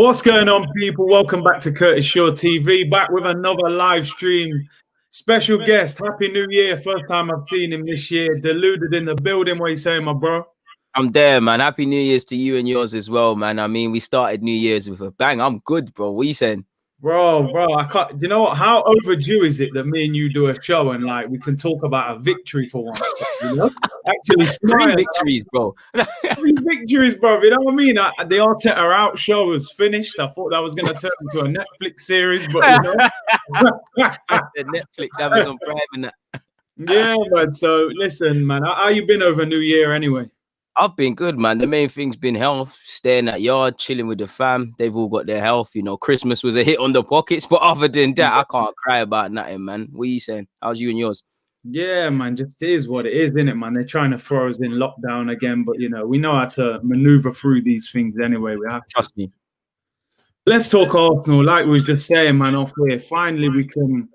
What's going on, people? Welcome back to Curtis Shaw TV, back with another live stream. Special guest, Happy New Year. First time I've seen him this year. Deluded in the building. What are you saying, my bro? I'm there, man. Happy New Year's to you and yours as well, man. I mean, we started New Year's with a bang. I'm good, bro. What are you saying? Bro, I can't. You know what? How overdue is it that me and you do a show and like we can talk about a victory for once? You know, actually, Three victories, bro. 3 victories, bro. You know what I mean? The Arteta out show was finished. I thought that was going to turn into a Netflix series, but you know, Netflix, Amazon Prime, and that. Yeah, man. So listen, man. How you been over New Year anyway? I've been good, man. The main thing's been health, staying at yard, chilling with the fam. They've all got their health. You know, Christmas was a hit on the pockets, but other than that, I can't cry about nothing, man. What are you saying? How's you and yours? Yeah, man, just is what it is, isn't it, man? They're trying to throw us in lockdown again, but, you know, we know how to maneuver through these things anyway. We have to. Trust me. Let's talk Arsenal. Like we was just saying, man, off here. Finally, we can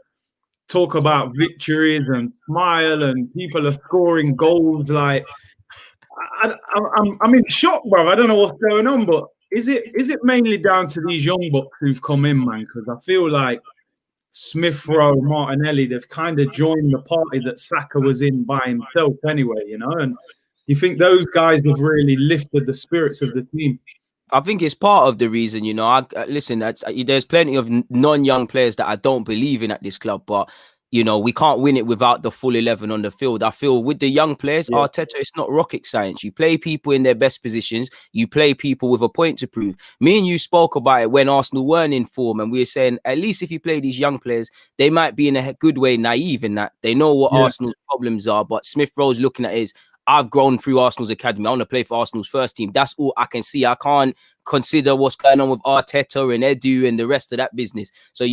talk about victories and smile and people are scoring goals. Like, I'm in shock, bro. I don't know what's going on, but is it mainly down to these young bucks who've come in, man? Because I feel like Smith Rowe, Martinelli, they've kind of joined the party that Saka was in by himself anyway, you know? And you think those guys have really lifted the spirits of the team? I think it's part of the reason, you know. Listen, there's plenty of non-young players that I don't believe in at this club, but you know, we can't win it without the full 11 on the field. I feel with the young players, Arteta, it's not rocket science. You play people in their best positions. You play people with a point to prove. Me and you spoke about it when Arsenal weren't in form, and we were saying, at least if you play these young players, they might be in a good way naive in that. They know what Arsenal's problems are, but Smith Rowe's looking at is, I've grown through Arsenal's academy. I want to play for Arsenal's first team. That's all I can see. I can't consider what's going on with Arteta and Edu and the rest of that business. So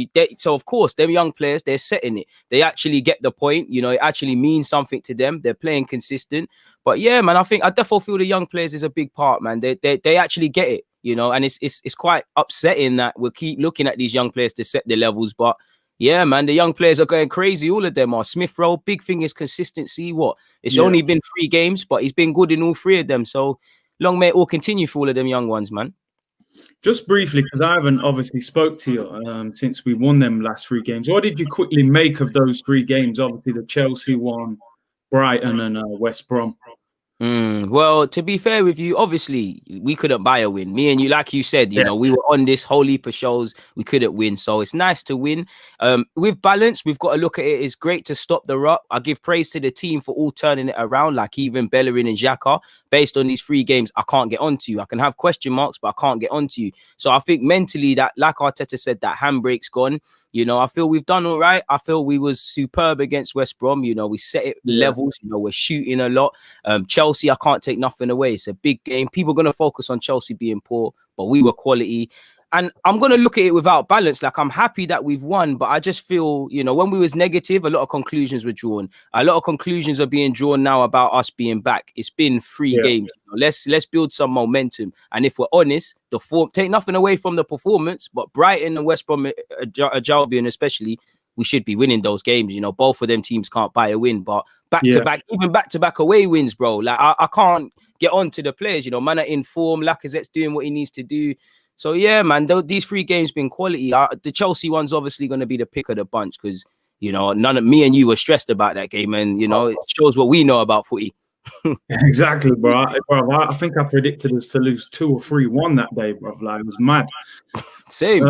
of course, them young players, they're setting it. They actually get the point. You know, it actually means something to them. They're playing consistent. But yeah, man, I definitely feel the young players is a big part, man. They actually get it, you know, and it's quite upsetting that we'll keep looking at these young players to set the levels, but yeah, man, the young players are going crazy. All of them are. Smith Rowe, big thing is consistency. It's only been 3 games, but he's been good in all 3 of them. So long may it all continue for all of them young ones, man. Just briefly, because I haven't obviously spoke to you since we won them last 3 games. What did you quickly make of those 3 games? Obviously, the Chelsea one, Brighton and West Brom. Well, to be fair with you, obviously we couldn't buy a win. Me and you, like you said, you know, we were on this whole heap of shows. We couldn't win, so it's nice to win. With balance, we've got to look at it. It's great to stop the rut. I give praise to the team for all turning it around, like even Bellerin and Xhaka. Based on these 3 games, I can't get onto you. I can have question marks, but I can't get onto you. So I think mentally, that, like Arteta said, that handbrake's gone. You know, I feel we've done all right. I feel we was superb against West Brom. You know, we set it levels. You know, we're shooting a lot. Chelsea, I can't take nothing away. It's a big game. People are going to focus on Chelsea being poor, but we were quality. And I'm going to look at it without balance. Like, I'm happy that we've won, but I just feel, you know, when we was negative, a lot of conclusions were drawn. A lot of conclusions are being drawn now about us being back. It's been 3 games. You know, let's build some momentum. And if we're honest, the form, take nothing away from the performance, but Brighton and West Brom, Albion especially, we should be winning those games. You know, both of them teams can't buy a win, but back-to-back, even back-to-back away wins, bro. Like, I can't get on to the players. You know, man are in form. Lacazette's doing what he needs to do. So, yeah, man, these 3 games been quality. The Chelsea one's obviously going to be the pick of the bunch because, you know, none of me and you were stressed about that game. And, you know, it shows what we know about footy. Exactly, bro. I think I predicted us to lose 2 or 3-1 that day, bro. Like, it was mad. Same.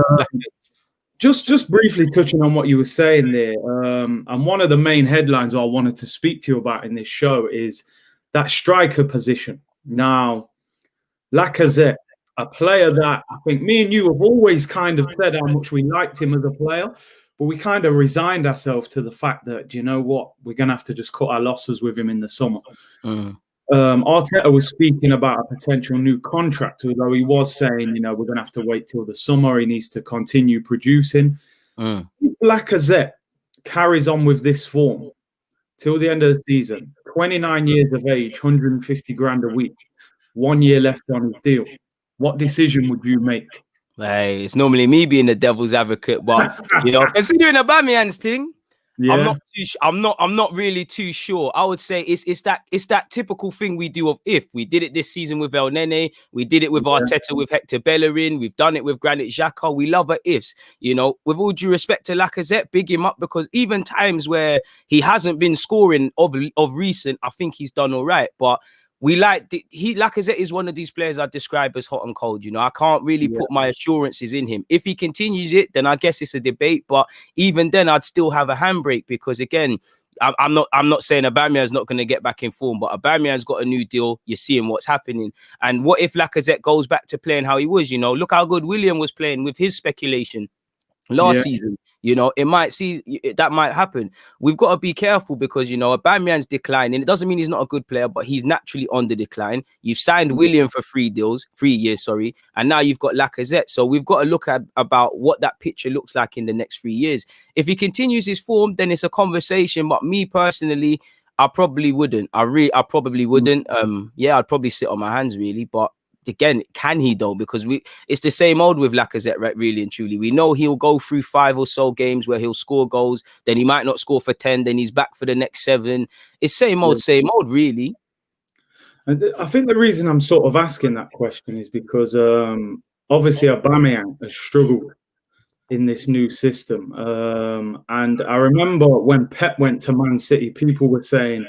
Just briefly touching on what you were saying there. And one of the main headlines I wanted to speak to you about in this show is that striker position. Now, Lacazette, a player that I think me and you have always kind of said how much we liked him as a player, but we kind of resigned ourselves to the fact that, you know what, we're going to have to just cut our losses with him in the summer. Arteta was speaking about a potential new contract, although he was saying, you know, we're going to have to wait till the summer. He needs to continue producing. If Lacazette carries on with this form till the end of the season, 29 years of age, 150 grand a week, 1 year left on his deal, what decision would you make? Hey, it's normally me being the devil's advocate, but, you know, considering Aubameyang's thing, Yeah. I'm not really too sure. I would say it's that typical thing we do of if. We did it this season with El Nene, we did it with Arteta, with Hector Bellerin, we've done it with Granit Xhaka. We love our ifs, you know. With all due respect to Lacazette, big him up, because even times where he hasn't been scoring of recent, I think he's done all right. But we Lacazette is one of these players I describe as hot and cold. You know, I can't really put my assurances in him. If he continues it, then I guess it's a debate. But even then, I'd still have a handbrake, because again, I'm not saying Aubameyang's not going to get back in form, but Aubameyang's got a new deal. You're seeing what's happening. And what if Lacazette goes back to playing how he was? You know, look how good William was playing with his speculation last season. You know, that might happen. We've got to be careful, because, you know, Aubameyang's declining. It doesn't mean he's not a good player, but he's naturally on the decline. You've signed William for 3 years, and now you've got Lacazette. So we've got to look at about what that picture looks like in the next 3 years. If he continues his form, then it's a conversation. But me personally, I probably wouldn't. I probably wouldn't. I'd probably sit on my hands, really. But again, can he though? Because it's the same old with Lacazette, right? Really and truly, we know he'll go through 5 or so games where he'll score goals, then he might not score for 10, then he's back for the next 7. It's same old, really. And I think the reason I'm sort of asking that question is because obviously Aubameyang has struggled in this new system, and I remember when Pep went to Man City, people were saying,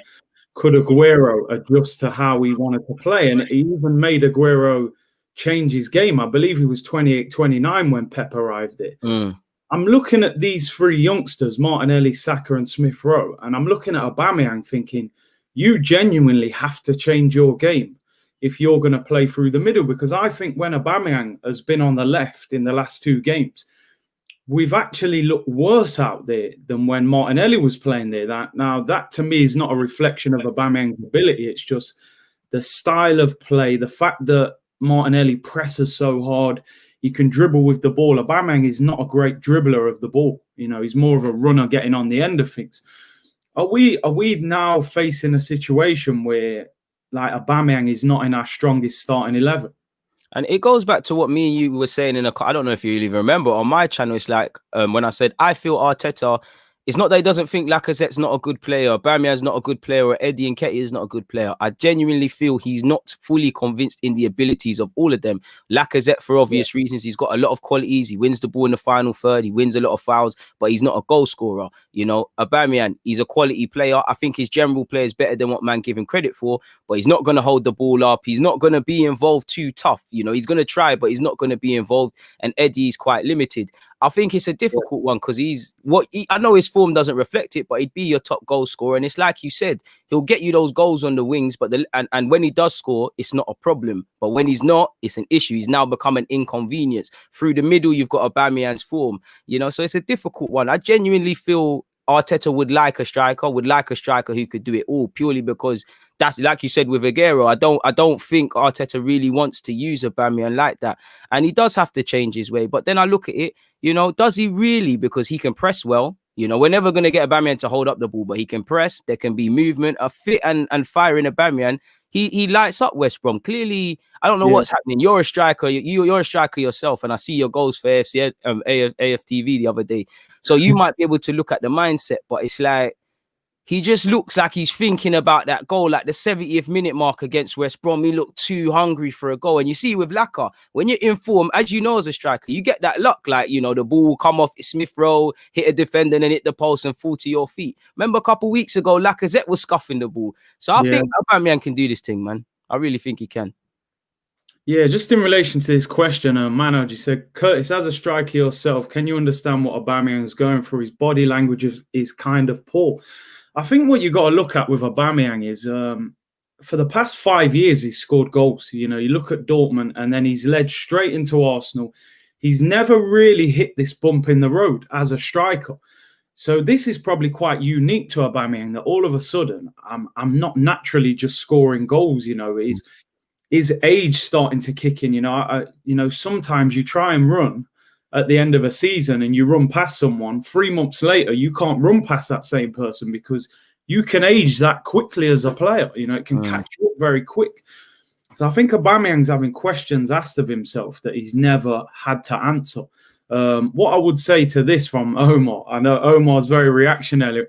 could Aguero adjust to how he wanted to play? And he even made Aguero change his game. I believe he was 28, 29 when Pep arrived there. I'm looking at these 3 youngsters, Martinelli, Saka and Smith Rowe, and I'm looking at Aubameyang thinking, you genuinely have to change your game if you're going to play through the middle. Because I think when Aubameyang has been on the left in the last 2 games, we've actually looked worse out there than when Martinelli was playing there. That to me is not a reflection of Aubameyang's ability. It's just the style of play, the fact that Martinelli presses so hard, he can dribble with the ball. Aubameyang is not a great dribbler of the ball. You know, he's more of a runner getting on the end of things. Are we now facing a situation where, like, Aubameyang is not in our strongest starting 11? And it goes back to what me and you were saying I don't know if you even remember on my channel. It's like when I said I feel Arteta, it's not that he doesn't think Lacazette's not a good player, Aubameyang's not a good player, or Eddie Nketiah is not a good player. I genuinely feel he's not fully convinced in the abilities of all of them. Lacazette, for obvious reasons, he's got a lot of qualities. He wins the ball in the final third. He wins a lot of fouls, but he's not a goal scorer. You know, Aubameyang, he's a quality player. I think his general play is better than what man give him credit for, but he's not going to hold the ball up. He's not going to be involved too tough. You know, he's going to try, but he's not going to be involved. And Eddie's quite limited. I think it's a difficult one, because I know his form doesn't reflect it, but he'd be your top goal scorer. And it's like you said, he'll get you those goals on the wings, but and when he does score, it's not a problem. But when he's not, it's an issue. He's now become an inconvenience. Through the middle, you've got Aubameyang's form, you know, so it's a difficult one. I genuinely feel Arteta would like a striker who could do it all, purely because that's, like you said with Aguero, I don't think Arteta really wants to use Aubameyang like that. And he does have to change his way. But then I look at it, you know, does he really? Because he can press well. You know, we're never going to get Aubameyang to hold up the ball, but he can press. There can be movement, a fit and fire in Aubameyang. He lights up West Brom. Clearly, I don't know what's happening. You're a striker. You're a striker yourself, and I see your goals for AFTV the other day. So you might be able to look at the mindset, but it's like he just looks like he's thinking about that goal, like the 70th minute mark against West Brom. He looked too hungry for a goal. And you see with Laka, when you're in form, as you know as a striker, you get that luck. Like, you know, the ball will come off Smith Rowe, hit a defender, and then hit the post and fall to your feet. Remember a couple of weeks ago, Lacazette was scuffing the ball. So I think Aubameyang can do this thing, man. I really think he can. Yeah, just in relation to this question, Manoj, you said, Curtis, as a striker yourself, can you understand what Aubameyang is going through? His body language is kind of poor. I think what you got to look at with Aubameyang is for the past 5 years, he's scored goals. You know, you look at Dortmund and then he's led straight into Arsenal. He's never really hit this bump in the road as a striker. So this is probably quite unique to Aubameyang, that all of a sudden I'm not naturally just scoring goals. You know, is age starting to kick in? You know, sometimes you try and run at the end of a season and you run past someone. 3 months later, you can't run past that same person because you can age that quickly as a player. You know, it can catch you up very quick. So I think Aubameyang's having questions asked of himself that he's never had to answer. What I would say to this from Omar, I know Omar's very reactionary.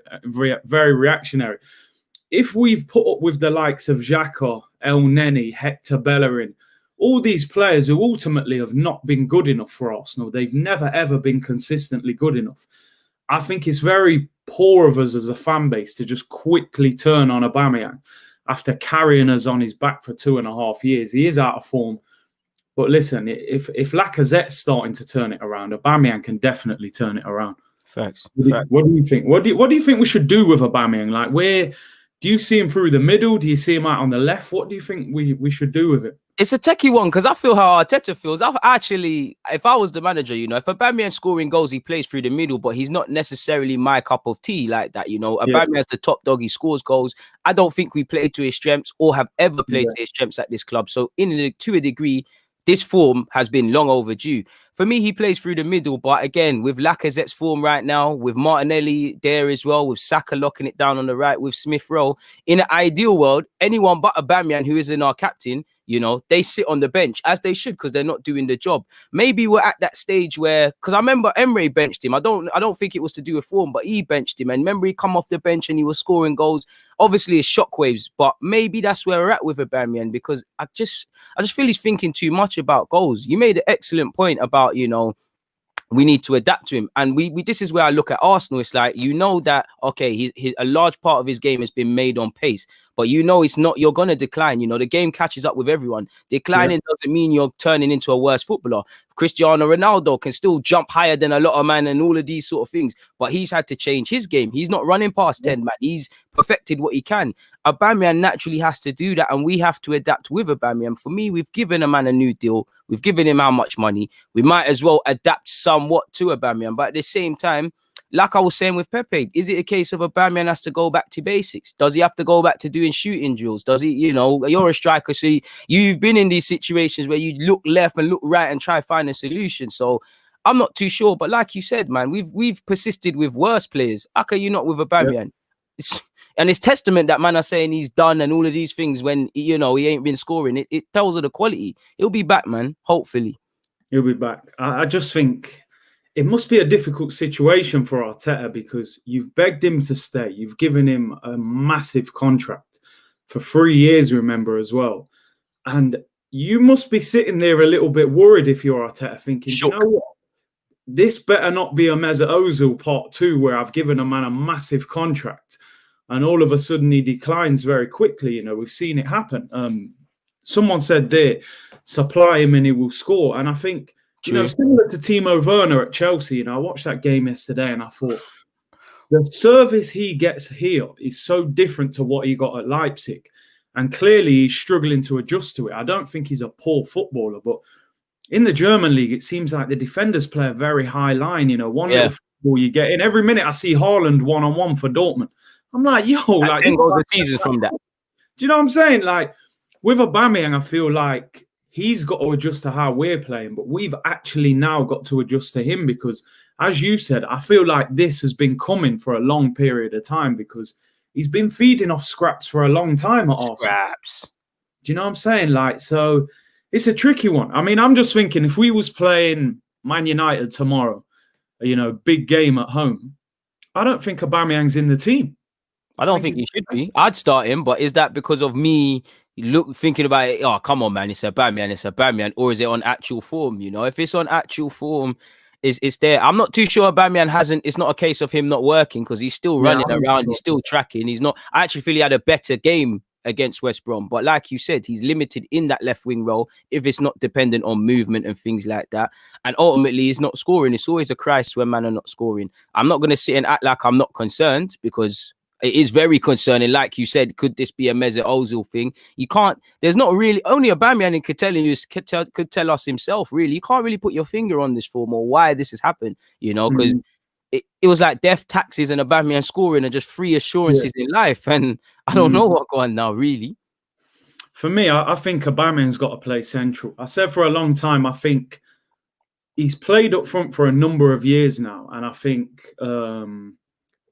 If we've put up with the likes of Xhaka, El Neni, Hector Bellerin, all these players who ultimately have not been good enough for Arsenal, they've never ever been consistently good enough. I think it's very poor of us as a fan base to just quickly turn on Aubameyang after carrying us on his back for 2.5 years. He is out of form. But listen, if Lacazette's starting to turn it around, Aubameyang can definitely turn it around. Facts. What do you think? What do you think we should do with Aubameyang? Like, where do you see him through the middle? Do you see him out on the left? What do you think we should do with it? It's a techie one because I feel how Arteta feels. I've actually, if I was the manager, you know, if Aubameyang's scoring goals, he plays through the middle, but he's not necessarily my cup of tea like that. You know, Aubameyang's the top dog. He scores goals. I don't think we play to his strengths or have ever played to his strengths at this club. So to a degree, this form has been long overdue. For me, he plays through the middle, but again, with Lacazette's form right now, with Martinelli there as well, with Saka locking it down on the right, with Smith Rowe, in an ideal world, anyone but Aubameyang, who isn't our captain, you know, they sit on the bench as they should because they're not doing the job. Maybe we're at that stage where, because I remember Emre benched him. I don't think it was to do with form, but he benched him. And remember, he come off the bench and he was scoring goals. Obviously, it's shockwaves, but maybe that's where we're at with Aubameyang because I just feel he's thinking too much about goals. You made an excellent point about, you know, we need to adapt to him. And we this is where I look at Arsenal. It's like, you know that, okay, a large part of his game has been made on pace, but you know it's not, you're going to decline. You know, the game catches up with everyone. Declining doesn't mean you're turning into a worse footballer. Cristiano Ronaldo can still jump higher than a lot of men and all of these sort of things, but he's had to change his game. He's not running past 10, man. He's perfected what he can. Aubameyang naturally has to do that, and we have to adapt with Aubameyang. For me, we've given a man a new deal. We've given him how much money. We might as well adapt somewhat to Aubameyang, but at the same time, like I was saying with Pepe, is it a case of Aubameyang has to go back to basics? Does he have to go back to doing shooting drills? Does he, you know, you're a striker, so you've been in these situations where you look left and look right and try to find a solution. So I'm not too sure, but like you said, man, we've persisted with worse players. How can you not with Aubameyang? And it's testament that man are saying he's done and all of these things when, you know, he ain't been scoring. It tells of the quality. He'll be back, man. Hopefully. He'll be back. I just think it must be a difficult situation for Arteta because you've begged him to stay. You've given him a massive contract for 3 years, remember, as well. And you must be sitting there a little bit worried if you're Arteta, thinking, you know what? This better not be a Mesut Ozil part 2 where I've given a man a massive contract and all of a sudden he declines very quickly. You know, we've seen it happen. Someone said there, supply him and he will score. And I think, you know, similar to Timo Werner at Chelsea, you know, I watched that game yesterday and I thought the service he gets here is so different to what he got at Leipzig. And clearly he's struggling to adjust to it. I don't think he's a poor footballer, but in the German league, it seems like the defenders play a very high line. You know, one little football you get in. Every minute I see Haaland one-on-one for Dortmund. I'm like, yo, like, goes the season from that. Do you know what I'm saying? Like, with Aubameyang, I feel like he's got to adjust to how we're playing, but we've actually now got to adjust to him because, as you said, I feel like this has been coming for a long period of time because he's been feeding off scraps for a long time at Arsenal. Scraps. Do you know what I'm saying? Like, so it's a tricky one. I mean, I'm just thinking if we was playing Man United tomorrow, you know, big game at home, I don't think Aubameyang's in the team. I don't think he should be. I'd start him, but is that because of me thinking about it? Oh, come on, man, it's Aubameyang, or is it on actual form? You know, if it's on actual form, it's there. I'm not too sure Aubameyang hasn't. It's not a case of him not working because he's still running around, he's still tracking. He's not. I actually feel he had a better game against West Brom, but like you said, he's limited in that left wing role if it's not dependent on movement and things like that. And ultimately, he's not scoring. It's always a crisis when man are not scoring. I'm not going to sit and act like I'm not concerned because it is very concerning. Like you said, could this be a Mesut Ozil thing? You can't. There's not really only Aubameyang could tell us himself. Really, you can't really put your finger on this form or why this has happened. You know, because it was like death, taxes, and Aubameyang scoring are just free assurances in life. And I don't know what's going on now. Really, for me, I think Aubameyang's got to play central. I said for a long time, I think he's played up front for a number of years now, and I think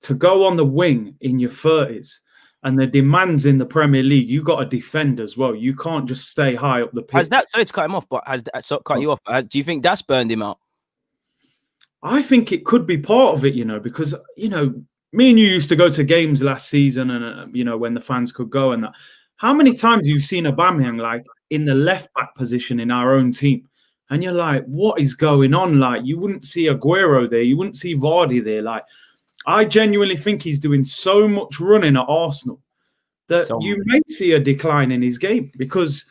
to go on the wing in your 30s and the demands in the Premier League, you got to defend as well. You can't just stay high up the pitch. Has that, sorry to cut him off, but has that cut you off? Do you think that's burned him out? I think it could be part of it, because, me and you used to go to games last season and, when the fans could go and that. How many times you've seen Aubameyang, like, in the left-back position in our own team? And you're like, what is going on? Like, you wouldn't see Aguero there. You wouldn't see Vardy there. Like, I genuinely think he's doing so much running at Arsenal that you may see a decline in his game because,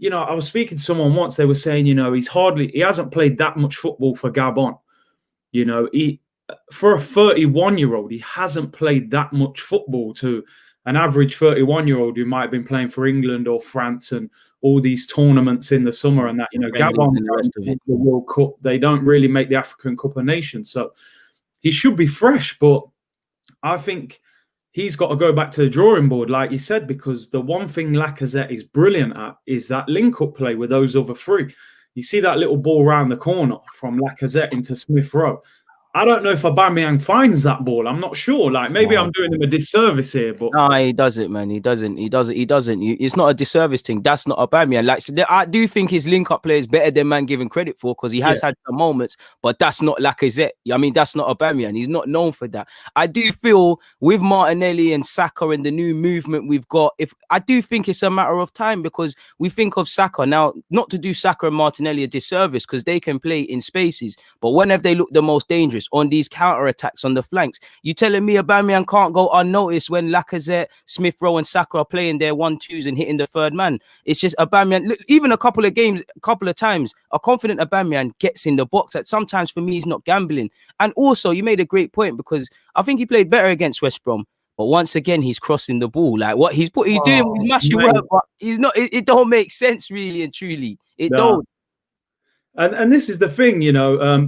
I was speaking to someone once, they were saying, he hasn't played that much football for Gabon. For a 31-year-old, he hasn't played that much football to an average 31-year-old who might have been playing for England or France and all these tournaments in the summer and that, Gabon, the World Cup, they don't really make the African Cup of Nations. So he should be fresh, but I think he's got to go back to the drawing board, like you said, because the one thing Lacazette is brilliant at is that link-up play with those other three. You see that little ball round the corner from Lacazette into Smith Rowe. I don't know if Aubameyang finds that ball. I'm not sure. Like, maybe I'm doing him a disservice here, but no, he doesn't, man. He doesn't. It's not a disservice thing. That's not Aubameyang. Like, so I do think his link-up play is better than man giving credit for because he has had some moments, but that's not Lacazette. I mean, that's not Aubameyang. He's not known for that. I do feel with Martinelli and Saka and the new movement we've got, I do think it's a matter of time because we think of Saka now, not to do Saka and Martinelli a disservice because they can play in spaces, but when have they looked the most dangerous? On these counter-attacks on the flanks. You telling me Aubameyang can't go unnoticed when Lacazette, Smith Rowe and Saka are playing their 1-2s and hitting the third man? It's just Aubameyang, even a couple of times, a confident Aubameyang gets in the box that sometimes for me he's not gambling. And also, you made a great point because I think he played better against West Brom. But once again, he's crossing the ball. Like what he's doing with mashy work, but he's not, it don't make sense really and truly. It don't. And this is the thing,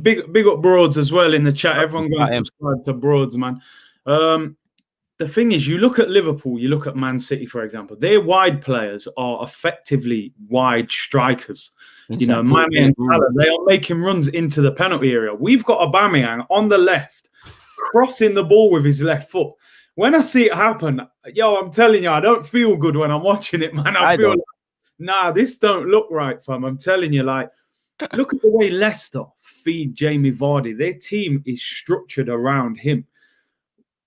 big up Broads as well in the chat. Everyone goes subscribe to Broads, man. The thing is, you look at Liverpool, you look at Man City, for example. Their wide players are effectively wide strikers. Exactly. Mane and Salah, they are making runs into the penalty area. We've got Aubameyang on the left, crossing the ball with his left foot. When I see it happen, I'm telling you, I don't feel good when I'm watching it, man. I feel like, nah, this don't look right, fam. I'm telling you, like, look at the way Leicester feed Jamie Vardy. Their team is structured around him.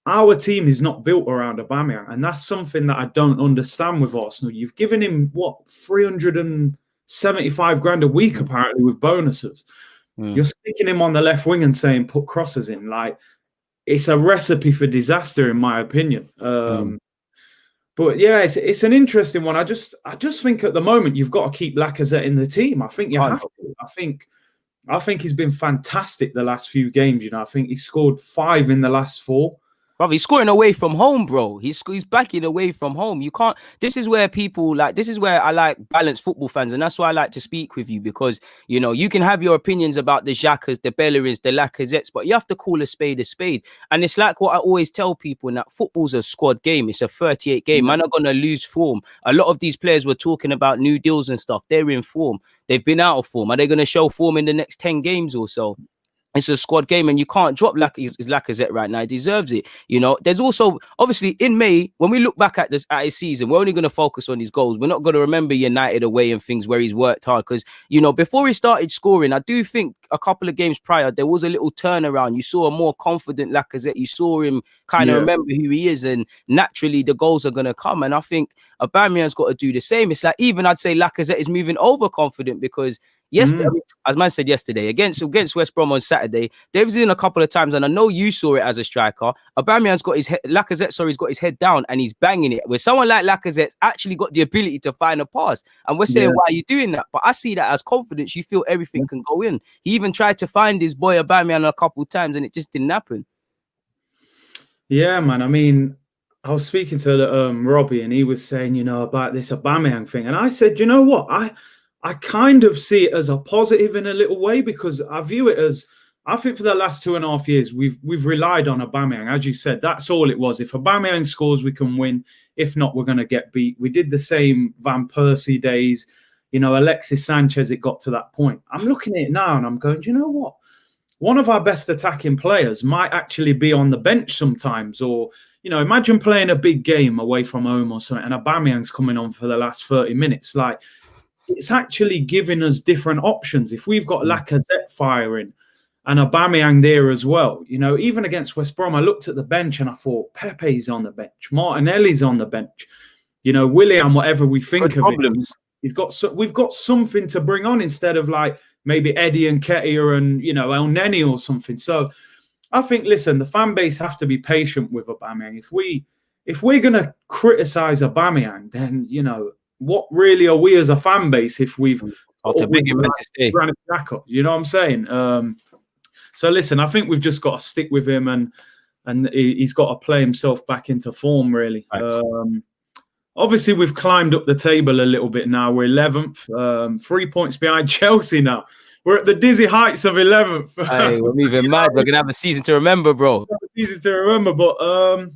Our team is not built around Aubameyang, and that's something that I don't understand with Arsenal. You've given him, 375 grand a week, apparently, with bonuses. You're sticking him on the left wing and saying, put crosses in. Like, it's a recipe for disaster, in my opinion. But yeah, it's an interesting one. I just think at the moment you've got to keep Lacazette in the team. I think you have to. I think he's been fantastic the last few games. I think he's scored 5 in the last 4. Bro, he's scoring away from home, bro. He's backing away from home. You can't. This is where I like balanced football fans, and that's why I like to speak with you because you can have your opinions about the Xhakas, the Bellerins, the Lacazettes, but you have to call a spade a spade. And it's like what I always tell people: that football's a squad game. It's a 38 game. Man are gonna lose form. A lot of these players were talking about new deals and stuff. They're in form. They've been out of form. Are they gonna show form in the next 10 games or so? It's a squad game and you can't drop Lacazette right now. He deserves it. There's also, obviously, in May, when we look back at his season, we're only going to focus on his goals. We're not going to remember United away and things where he's worked hard because, before he started scoring, I do think a couple of games prior, there was a little turnaround. You saw a more confident Lacazette. You saw him kind of remember who he is and naturally the goals are going to come. And I think Aubameyang's got to do the same. It's like even I'd say Lacazette is moving overconfident because yesterday, as man said yesterday, against West Brom on Saturday, they've seen a couple of times, and I know you saw it as a striker. Aubameyang's got his head, he's got his head down and he's banging it. Where someone like Lacazette's actually got the ability to find a pass, and we're saying, why are you doing that? But I see that as confidence. You feel everything can go in. He even tried to find his boy Aubameyang a couple of times, and it just didn't happen. Yeah, man. I mean, I was speaking to Robbie, and he was saying, about this Aubameyang thing, and I said, you know what, I kind of see it as a positive in a little way because I view it as, I think for the last 2.5 years, we've relied on Aubameyang. As you said, that's all it was. If Aubameyang scores, we can win. If not, we're going to get beat. We did the same Van Persie days. Alexis Sanchez, it got to that point. I'm looking at it now and I'm going, do you know what? One of our best attacking players might actually be on the bench sometimes. Or, imagine playing a big game away from home or something and Aubameyang's coming on for the last 30 minutes. Like, it's actually giving us different options. If we've got Lacazette firing, and Aubameyang there as well. You know, even against West Brom, I looked at the bench and I thought Pepe's on the bench, Martinelli's on the bench. You know, Willian, whatever we think Good of problems. we've got something to bring on instead of like maybe Eddie and Ketia and, you know, El Neni or something. So I think, listen, the fan base have to be patient with Aubameyang. If we're going to criticize Aubameyang, then, you know, what really are we as a fan base if we've after big event to stay? You know what I'm saying? So listen, I think we've just got to stick with him, and he's got to play himself back into form, really. Obviously, we've climbed up the table a little bit now. We're 11th, 3 points behind Chelsea now. We're at the dizzy heights of 11th. Hey, we're moving mad. We're going to have a season to remember, bro. Easy to remember, but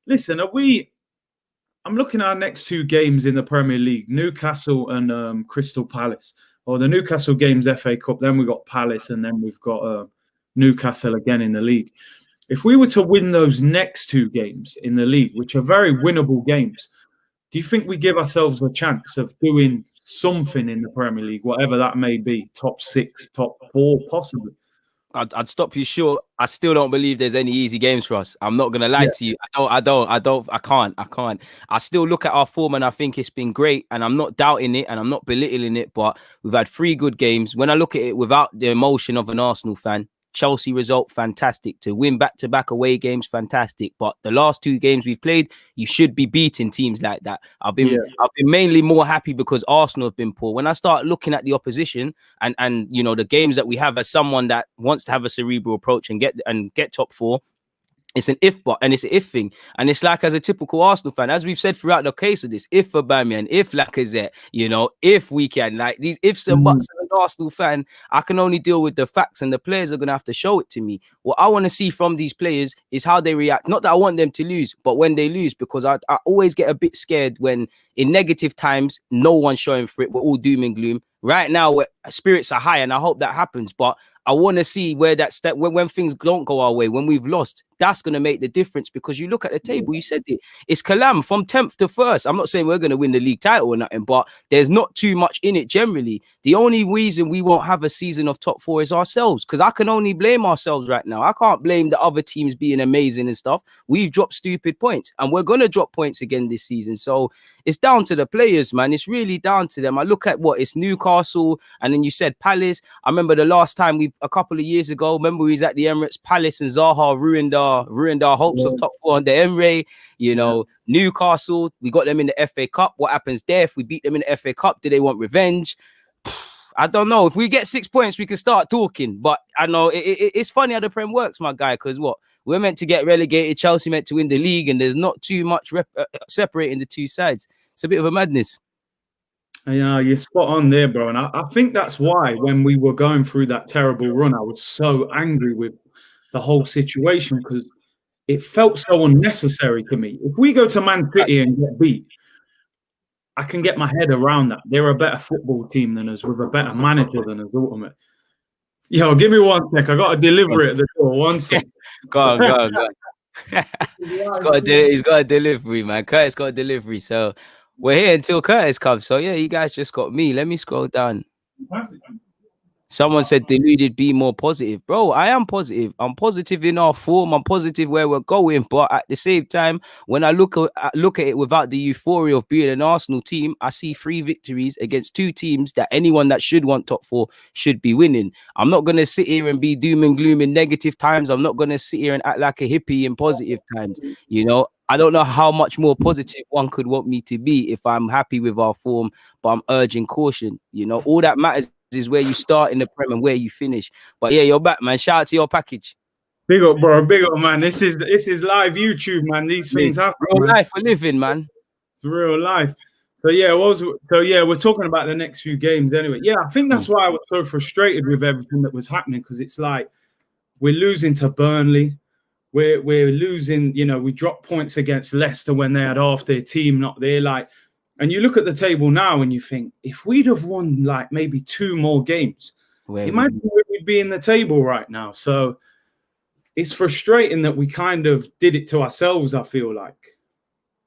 listen, I'm looking at our next 2 games in the Premier League, Newcastle and Crystal Palace. Or the Newcastle game's FA Cup, then we've got Palace, and then we've got Newcastle again in the league. If we were to win those next 2 games in the league, which are very winnable games, do you think we give ourselves a chance of doing something in the Premier League, whatever that may be, top 6, top 4, possibly? I'd stop you short. I still don't believe there's any easy games for us. I'm not gonna lie to you. I can't. I still look at our form and I think it's been great, and I'm not doubting it and I'm not belittling it, but we've had 3 good games. When I look at it without the emotion of an Arsenal fan, Chelsea result, fantastic. To win back-to-back away games, fantastic. But the last 2 games we've played, you should be beating teams like that. I've been mainly more happy because Arsenal have been poor. When I start looking at the opposition and you know the games that we have, as someone that wants to have a cerebral approach and get top 4, it's an if, but and it's an if thing, and it's like, as a typical Arsenal fan, as we've said throughout the case of this, if Aubameyang, if Lacazette, you know, if we can, like these ifs and buts. As an Arsenal fan, I can only deal with the facts, and the players are gonna have to show it to me. What I want to see from these players is how they react. Not that I want them to lose, but when they lose, because I always get a bit scared when in negative times no one's showing for it. We're all doom and gloom. Right now, spirits are high, and I hope that happens, but I want to see where that step, when things don't go our way, when we've lost, that's going to make the difference. Because you look at the table, you said it's Kalam from 10th to 1st. I'm not saying we're going to win the league title or nothing, but there's not too much in it generally. The only reason we won't have a season of top 4 is ourselves, because I can only blame ourselves right now. I can't blame the other teams being amazing and stuff. We've dropped stupid points, and we're going to drop points again this season. So it's down to the players, man. It's really down to them. I look at it's Newcastle, and then you said Palace. I remember the last time a couple of years ago, remember we was at the Emirates, Palace and Zaha ruined our hopes of top 4 on the Emirates. You know, Newcastle, we got them in the FA Cup. What happens there if we beat them in the FA Cup? Do they want revenge? I don't know. If we get 6 points, we can start talking. But I know it's funny how the Prem works, my guy, because we're meant to get relegated, Chelsea meant to win the league, and there's not too much separating the 2 sides. It's a bit of a madness. Yeah, you're spot on there, bro. And I think that's why when we were going through that terrible run, I was so angry with the whole situation, because it felt so unnecessary to me. If we go to Man City and get beat, I can get my head around that. They're a better football team than us, with a better manager than us, ultimately. Yo, give me 1 sec. I got to deliver it at the door. 1 sec. Go on. He's got a delivery, man. Curtis got a delivery. So we're here until Curtis comes. So yeah, you guys just got me. Let me scroll down. Someone said deluded, be more positive. Bro, I am positive. I'm positive in our form. I'm positive where we're going. But at the same time, when I look at it without the euphoria of being an Arsenal team, I see 3 victories against 2 teams that anyone that should want top 4 should be winning. I'm not going to sit here and be doom and gloom in negative times. I'm not going to sit here and act like a hippie in positive times. You know, I don't know how much more positive one could want me to be if I'm happy with our form, but I'm urging caution. You know, all that matters is where you start in the Prem and where you finish. But yeah, you're back, man. Shout out to your package. Big up, bro. Big up, man. This is live YouTube, man. These things happen. Real life we're living, man. It's real life. So we're talking about the next few games anyway. Yeah, I think that's why I was so frustrated with everything that was happening, because it's like we're losing to Burnley. We're losing, you know, we dropped points against Leicester when they had half their team not there. Like, and you look at the table now and you think, if we'd have won like maybe 2 more games, imagine where we'd be in the table right now. So it's frustrating that we kind of did it to ourselves, I feel like.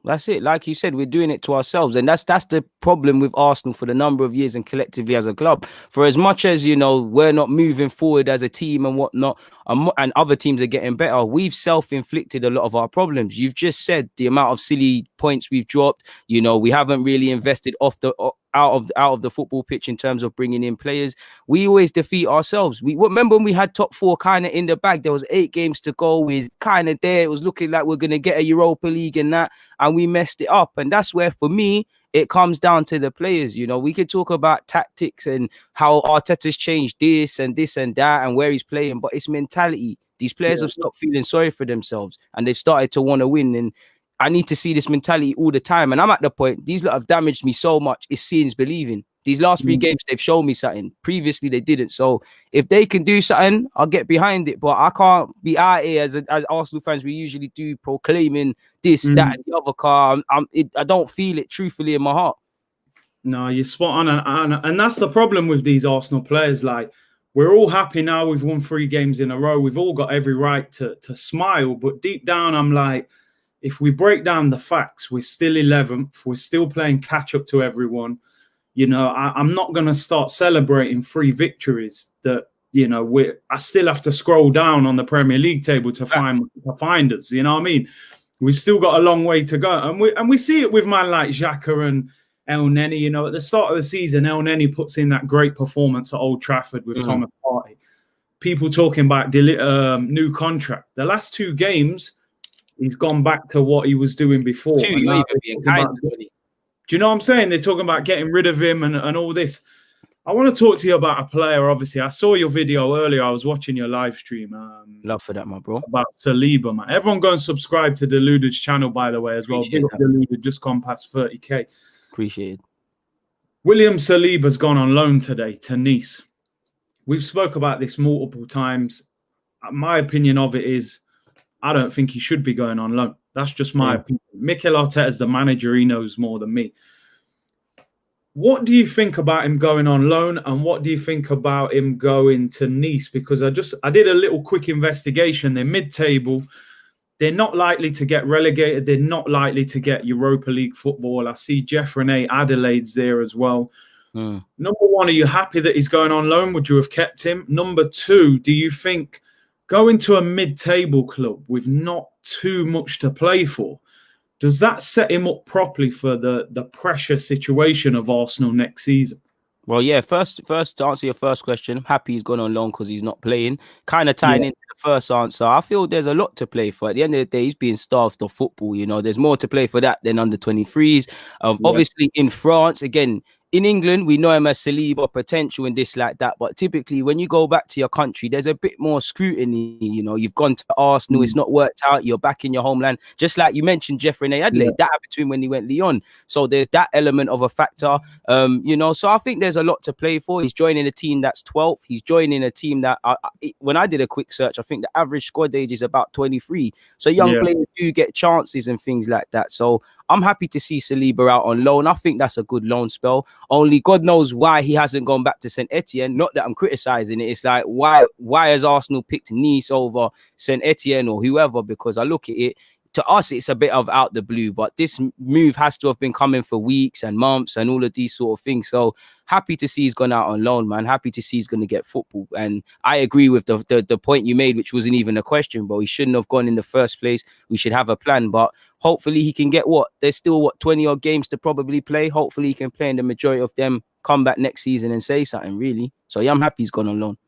That's it. Like you said, we're doing it to ourselves. And that's the problem with Arsenal for the number of years and collectively as a club. For as much as, we're not moving forward as a team and whatnot, and other teams are getting better, we've self-inflicted a lot of our problems. You've just said the amount of silly points we've dropped. We haven't really invested out of the football pitch in terms of bringing in players. We always defeat ourselves. We remember when we had top 4 kind of in the bag. There was 8 games to go. We're kind of there. It was looking like we're going to get a Europa League and that, and we messed it up. And that's where, for me, it comes down to the players. We could talk about tactics and how Arteta's changed this and that and where he's playing, but it's mentality. These players have stopped feeling sorry for themselves and they've started to want to win. And I need to see this mentality all the time. And I'm at the point, these lot have damaged me so much. It's seeing's believing. These last 3 games, they've shown me something. Previously, they didn't. So if they can do something, I'll get behind it. But I can't be out here as Arsenal fans, we usually do, proclaiming this, that, and the other car. I don't feel it truthfully in my heart. No, you're spot on. And that's the problem with these Arsenal players. Like, we're all happy now. We've won 3 games in a row. We've all got every right to smile. But deep down, I'm like, if we break down the facts, we're still 11th. We're still playing catch up to everyone. I'm not going to start celebrating 3 victories that, I still have to scroll down on the Premier League table to find us. You know what I mean? We've still got a long way to go. And we see it with man like Xhaka and El Neni. At the start of the season, El Neni puts in that great performance at Old Trafford with Thomas Partey. People talking about new contract. The last 2 games, he's gone back to what he was doing before. Do you know what I'm saying? They're talking about getting rid of him and all this. I want to talk to you about a player, obviously. I saw your video earlier. I was watching your live stream. Love for that, my bro. About Saliba, man. Everyone go and subscribe to Deluded's channel, by the way, as well. Deluded just gone past 30K. Appreciate it. William Saliba's gone on loan today to Nice. We've spoke about this multiple times. My opinion of it is I don't think he should be going on loan. That's just my opinion. Mikel Arteta is the manager. He knows more than me. What do you think about him going on loan, and what do you think about him going to Nice? Because I did a little quick investigation. They're mid-table. They're not likely to get relegated. They're not likely to get Europa League football. I see Jeff Renee Adelaide's there as well. Number 1, are you happy that he's going on loan? Would you have kept him? Number 2, do you think going to a mid-table club with not too much to play for, does that set him up properly for the pressure situation of Arsenal next season? Well, yeah, first to answer your first question, I'm happy he's gone on loan because he's not playing. Kind of tying into the first answer, I feel there's a lot to play for. At the end of the day, he's being starved of football. There's more to play for that than under 23s. Obviously, in France, again, in England, we know him as Saliba, potential and this like that. But typically, when you go back to your country, there's a bit more scrutiny. You've gone to Arsenal, it's not worked out. You're back in your homeland. Just like you mentioned, Jeff Renee Adelaide, that happened to him when he went Lyon. So there's that element of a factor. So I think there's a lot to play for. He's joining a team that's 12th. He's joining a team that, when I did a quick search, I think the average squad age is about 23. So young players do get chances and things like that. So I'm happy to see Saliba out on loan. I think that's a good loan spell. Only God knows why he hasn't gone back to St. Etienne. Not that I'm criticizing it. It's like, why has Arsenal picked Nice over St. Etienne or whoever? Because I look at it, to us, it's a bit of out the blue, but this move has to have been coming for weeks and months and all of these sort of things. So happy to see he's gone out on loan, man. Happy to see he's going to get football. And I agree with the point you made, which wasn't even a question, but he shouldn't have gone in the first place. We should have a plan, but hopefully he can get there's still 20 odd games to probably play. Hopefully he can play in the majority of them, come back next season and say something, really. So yeah, I'm happy he's gone on loan.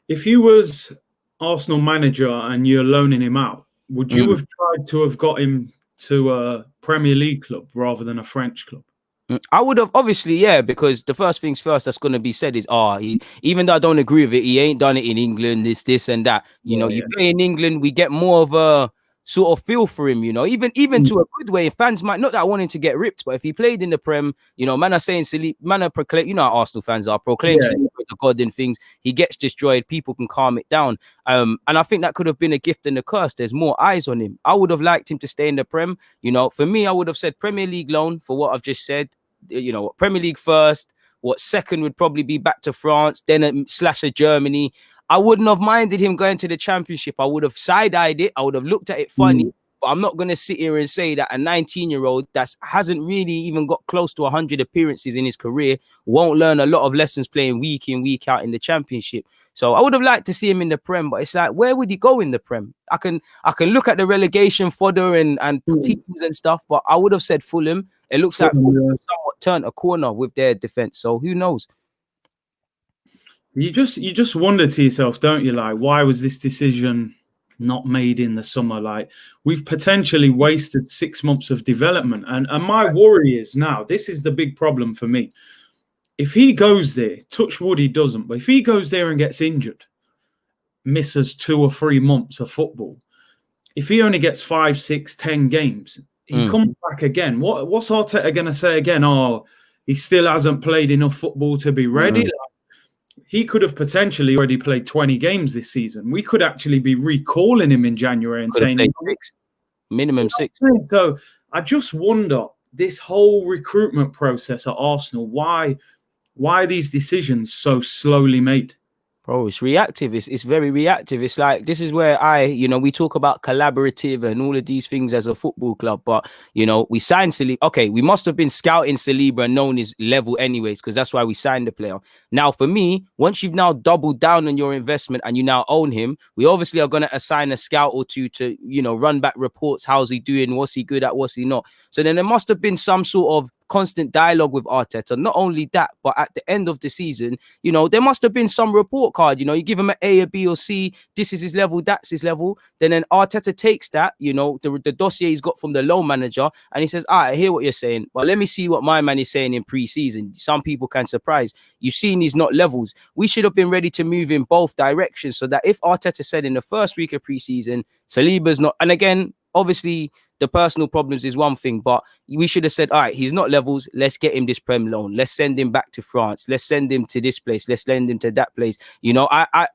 If you was Arsenal manager and you're loaning him out, would you have tried to have got him to a Premier League club rather than a French club? I would have, obviously, yeah, because the first things first that's going to be said is, even though I don't agree with it, he ain't done it in England, this and that. You play in England, we get more of a sort of feel for him, even to a good way. Fans might, not that I want him to get ripped, but if he played in the Prem, man are saying Saliba, man are proclaim, how Arsenal fans are proclaiming Saliba the god and things, he gets destroyed, people can calm it down. And I think that could have been a gift and a curse. There's more eyes on him. I would have liked him to stay in the Prem. For me, I would have said Premier League loan for what I've just said. Premier League first. Second would probably be back to France, then a Germany. I wouldn't have minded him going to the Championship. I would have side-eyed it. I would have looked at it funny. But I'm not going to sit here and say that a 19-year-old that hasn't really even got close to 100 appearances in his career won't learn a lot of lessons playing week in, week out in the Championship. So I would have liked to see him in the Prem, but it's like, where would he go in the Prem? I can look at the relegation fodder and teams and stuff, but I would have said Fulham. It looks like Fulham somewhat turned a corner with their defense. So who knows? You just wonder to yourself, don't you? Like, why was this decision not made in the summer? Like, we've potentially wasted 6 months of development. And my worry is now, this is the big problem for me. If he goes there, touch wood he doesn't, but if he goes there and gets injured, misses 2 or 3 months of football, if he only gets 5, 6, 10 games, he comes back again. What's Arteta going to say again? Oh, he still hasn't played enough football to be ready. Like, he could have potentially already played 20 games this season. We could actually be recalling him in January and saying 6, minimum 6. So I just wonder, this whole recruitment process at Arsenal, why are these decisions so slowly made? Bro, it's reactive. It's very reactive. It's like, this is where we talk about collaborative and all of these things as a football club. But, we signed Saliba. Okay, we must have been scouting Saliba and known his level anyways, because that's why we signed the player. Now, for me, once you've now doubled down on your investment and you now own him, we obviously are going to assign a scout or two to, run back reports. How's he doing? What's he good at? What's he not? So then there must have been some sort of constant dialogue with Arteta. Not only that, but at the end of the season, there must have been some report card. You give him an A, a B, or C. This is his level. That's his level. Then Arteta takes that, the dossier he's got from the loan manager, and he says, I hear what you're saying, but let me see what my man is saying in pre-season. Some people can surprise. You've seen he's not levels. We should have been ready to move in both directions, so that if Arteta said in the first week of pre-season, Saliba's not, and again, obviously, the personal problems is one thing, but we should have said, all right, he's not levels. Let's get him this Prem loan. Let's send him back to France. Let's send him to this place. Let's send him to that place. I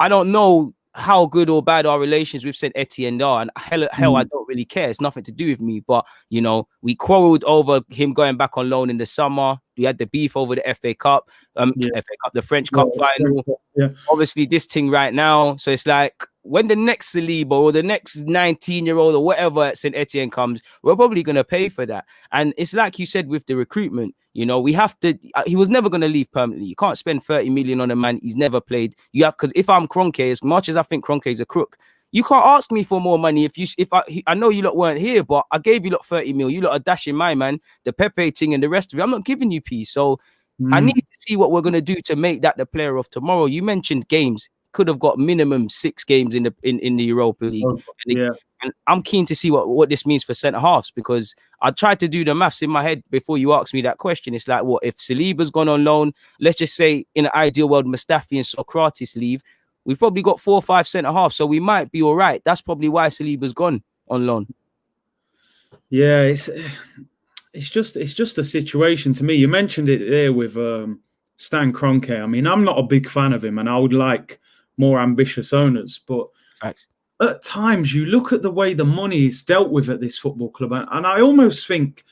don't know how good or bad our relations with Saint Etienne are, and hell, I don't really care. It's nothing to do with me. But we quarreled over him going back on loan in the summer. We had the beef over the FA Cup, the French Cup final. Yeah. Obviously, this thing right now. So it's like, when the next Saliba or the next 19-year-old or whatever at St. Etienne comes, we're probably going to pay for that. And it's like you said with the recruitment, we have to, he was never going to leave permanently. You can't spend 30 million on a man he's never played. Because if I'm Kroenke, as much as I think Kroenke's a crook, you can't ask me for more money. I know you lot weren't here, but I gave you lot 30 mil. You lot are dashing my man, the Pepe thing and the rest of it. I'm not giving you peace. So I need to see what we're going to do to make that the player of tomorrow. You mentioned games. Could have got minimum 6 games in the Europa League. And I'm keen to see what this means for centre halves, because I tried to do the maths in my head before you asked me that question. It's like, what if Saliba's gone on loan? Let's just say in an ideal world, Mustafi and Socrates leave. We've probably got 4 or 5 centre halves, so we might be all right. That's probably why Saliba's gone on loan. Yeah, it's just a situation to me. You mentioned it there with Stan Kroenke. I mean, I'm not a big fan of him, and I would like more ambitious owners, but at times you look at the way the money is dealt with at this football club, and I almost think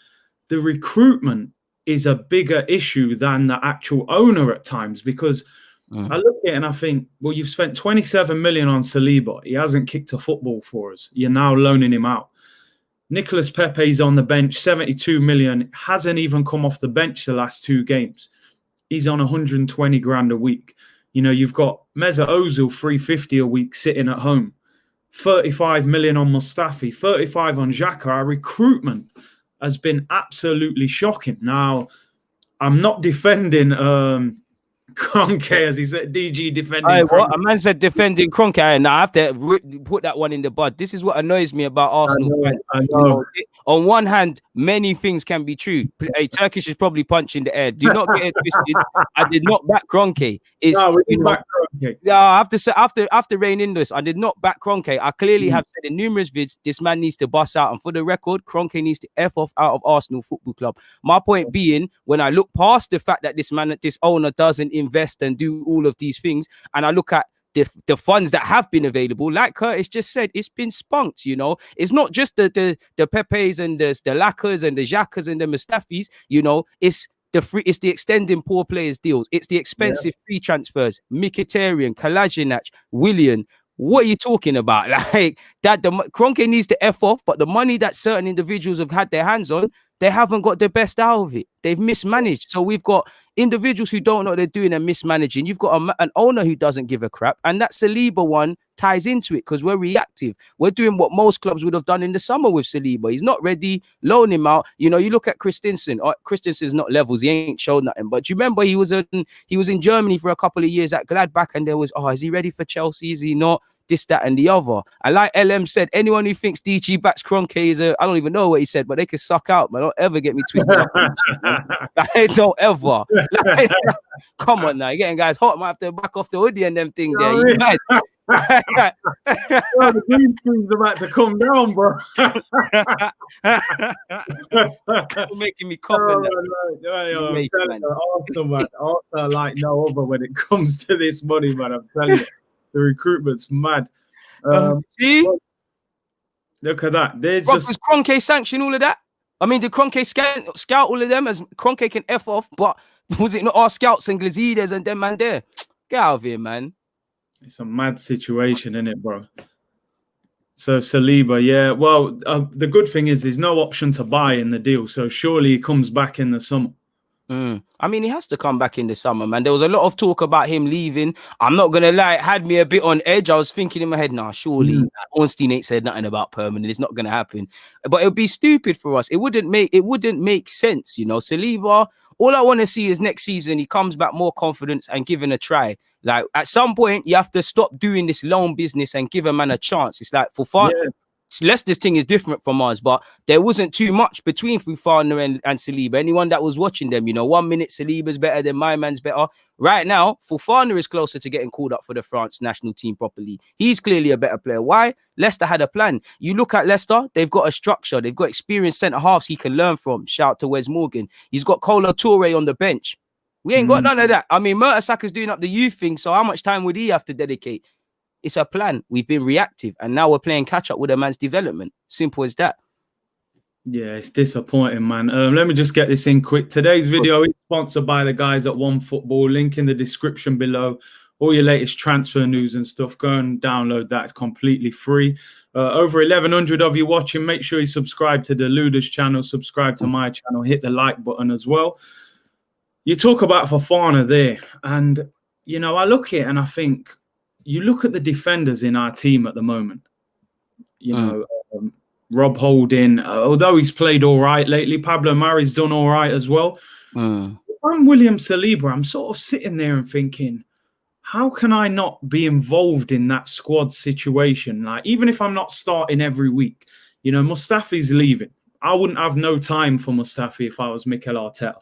the recruitment is a bigger issue than the actual owner at times, because I look at it and I think, well, you've spent 27 million on Saliba. He hasn't kicked a football for us. You're now loaning him out. Nicolas Pepe's on the bench, 72 million, hasn't even come off the bench the last 2 games. He's on 120 grand a week. You've got Mesut Ozil, 350 a week sitting at home. 35 million on Mustafi, 35 on Xhaka. Our recruitment has been absolutely shocking. Now, I'm not defending Kroenke, as he said, DG defending. What a man said defending Kroenke, and I have to put that one in the bud. This is what annoys me about Arsenal. I know. On one hand, many things can be true. Hey, Turkish is probably punching the air. Do not get it twisted. I did not back Kroenke. No, we didn't back Kroenke. Yeah, I have to say, after reigning this, I did not back Kroenke. I clearly have said in numerous vids, this man needs to bust out. And for the record, Kroenke needs to F off out of Arsenal Football Club. My point being, when I look past the fact that this owner doesn't invest and do all of these things, and I look at the funds that have been available, like Curtis just said, it's been spunked. It's not just the Pepes and the Lacazette and the Xhakas and the Mustafis. It's the extending poor players deals. It's the expensive free transfers. Mkhitaryan, Kolasinac, Willian, What are you talking about? Like that, the Kroenke needs to F off, but the money that certain individuals have had their hands on, they haven't got the best out of it. They've mismanaged. So we've got individuals who don't know what they're doing and mismanaging. You've got an owner who doesn't give a crap, and that Saliba one ties into it because we're reactive. We're doing what most clubs would have done in the summer with Saliba. He's not ready. Loan him out. You know, you look at Christensen. Christensen's not levels. He ain't showed nothing. But you remember he was in Germany for a couple of years at Gladbach, and there was, is he ready for Chelsea? Is he not? This, that, and the other. And like LM said, anyone who thinks DG backs Kroenke is I don't even know what he said, but they can suck out, man. Don't ever get me twisted up. Like, don't ever. Like, come on now. You're getting guys hot. Might have to back off the hoodie and them thing there. You mad? The green screen's about to come down, bro. You're making me coughing. Arsenal, man. Arsenal like no other when it comes to this money, man. I'm telling you. The recruitment's mad. See? Look at that. They're Does Kroenke sanction all of that? I mean, did Kroenke scout all of them as Kroenke can F off, but was it not our scouts and Glazides and them man there? Get out of here, man. It's a mad situation, isn't it, bro? So Saliba, yeah. Well, the good thing is there's no option to buy in the deal, so surely he comes back in the summer. I mean, he has to come back in the summer, man. There was a lot of talk about him leaving. I'm not gonna lie, it had me a bit on edge. I was thinking in my head, nah, surely Ornstein ain't said nothing about permanent. It's not gonna happen. But it would be stupid for us. It wouldn't make sense, you know. Saliba, all I want to see is next season he comes back more confidence and given a try. Like at some point, you have to stop doing this loan business and give a man a chance. It's like for far. Leicester's thing is different from ours, but there wasn't too much between Fofana and Saliba. Anyone that was watching them, you know, 1 minute Saliba's better than my man's better. Right now, Fofana is closer to getting called up for the France national team properly. He's clearly a better player. Why? Leicester had a plan. You look at Leicester, they've got a structure. They've got experienced centre-halves he can learn from. Shout out to Wes Morgan. He's got Kolo Touré on the bench. We ain't got none of that. I mean, Mertesacker doing up the youth thing, so how much time would he have to dedicate? It's a plan. We've been reactive, and now we're playing catch up with a man's development. Simple as that. Yeah, it's disappointing, man. Let me just get this in quick. Today's video is sponsored by the guys at OneFootball. Link in the description below. All your latest transfer news and stuff. Go and download that. It's completely free. Over 1,100 of you watching. Make sure you subscribe to Deluded's channel. Subscribe to my channel. Hit the like button as well. You talk about Fofana there, and you know I look at it and I think. You look at the defenders in our team at the moment, you know, Rob Holding, although he's played all right lately, Pablo Mari's done all right as well. I'm William Saliba. I'm sort of sitting there and thinking, how can I not be involved in that squad situation? Like, even if I'm not starting every week, you know, Mustafi's leaving. I wouldn't have no time for Mustafi if I was Mikel Arteta.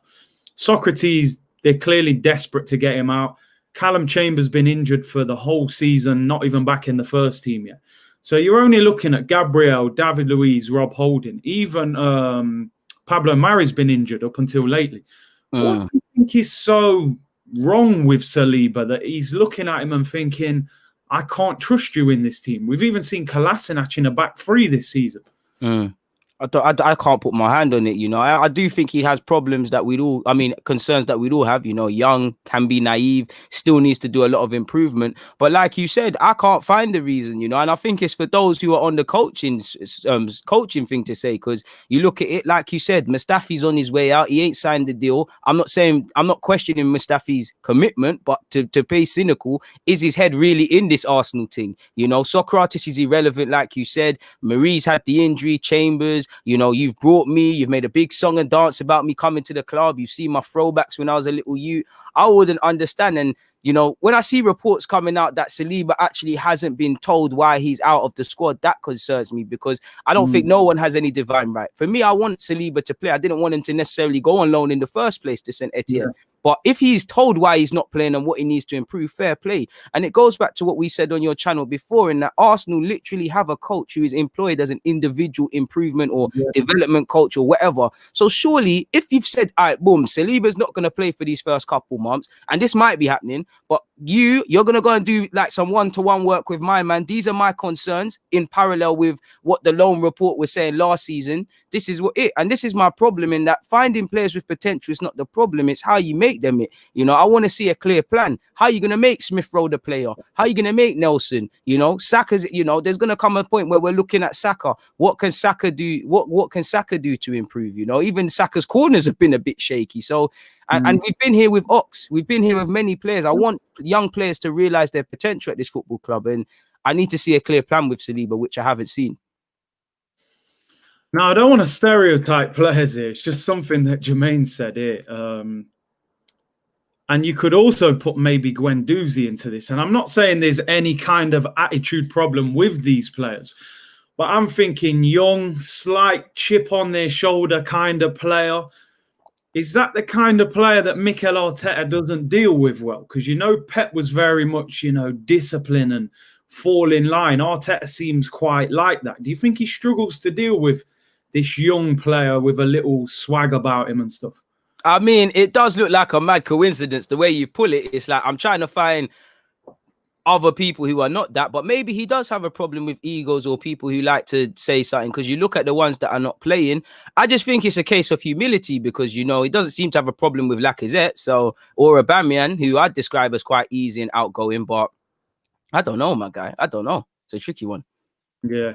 Socrates, they're clearly desperate to get him out. Callum Chambers been injured for the whole season, not even back in the first team yet. So you're only looking at Gabriel, David Luiz, Rob Holding. Even Pablo Mari's been injured up until lately. What do you think is so wrong with Saliba that he's looking at him and thinking, I can't trust you in this team? We've even seen Kolasinac in a back three this season. I can't put my hand on it, you know. I do think he has problems that concerns that we'd all have, you know. Young, can be naive, still needs to do a lot of improvement. But like you said, I can't find the reason, you know. And I think it's for those who are on the coaching thing to say, because you look at it, like you said, Mustafi's on his way out. He ain't signed the deal. I'm not questioning Mustafi's commitment, but to be cynical, is his head really in this Arsenal thing? You know, Socrates is irrelevant, like you said. Marie's had the injury, Chambers. You know, you've brought me, you've made a big song and dance about me coming to the club. You've seen my throwbacks when I was a little youth. I wouldn't understand. And, you know, when I see reports coming out that Saliba actually hasn't been told why he's out of the squad, that concerns me because I don't think no one has any divine right. For me, I want Saliba to play. I didn't want him to necessarily go on loan in the first place to St. Etienne. Yeah. But if he's told why he's not playing and what he needs to improve, fair play. And it goes back to what we said on your channel before, in that Arsenal literally have a coach who is employed as an individual improvement or development coach or whatever. So surely, if you've said, all right, boom, Saliba's not going to play for these first couple months, and this might be happening, but you're gonna go and do like some one-to-one work with my man. These are my concerns in parallel with what the loan report was saying last season. This is and this is my problem, in that finding players with potential is not the problem, it's how you make them it. I want to see a clear plan. How are you gonna make Smith Rowe the player? How are you gonna make Nelson? Saka's, there's gonna come a point where we're looking at Saka. What can Saka do? What can Saka do to improve? Even Saka's corners have been a bit shaky. So and we've been here with Ox. We've been here with many players. I want young players to realize their potential at this football club, and I need to see a clear plan with Saliba, which I haven't seen. Now, I don't want to stereotype players here. It's just something that Jermaine said here. And you could also put maybe Guendouzi into this. And I'm not saying there's any kind of attitude problem with these players, but I'm thinking young, slight chip on their shoulder kind of player. Is that the kind of player that Mikel Arteta doesn't deal with well? Because, Pep was very much, discipline and fall in line. Arteta seems quite like that. Do you think he struggles to deal with this young player with a little swag about him and stuff? I mean, it does look like a mad coincidence the way you pull it. It's like I'm trying to find other people who are not that, but maybe he does have a problem with egos or people who like to say something, because you look at the ones that are not playing. I just think it's a case of humility, because he doesn't seem to have a problem with Lacazette, or Aubameyang, who I'd describe as quite easy and outgoing, but I don't know, my guy. I don't know. It's a tricky one. Yeah.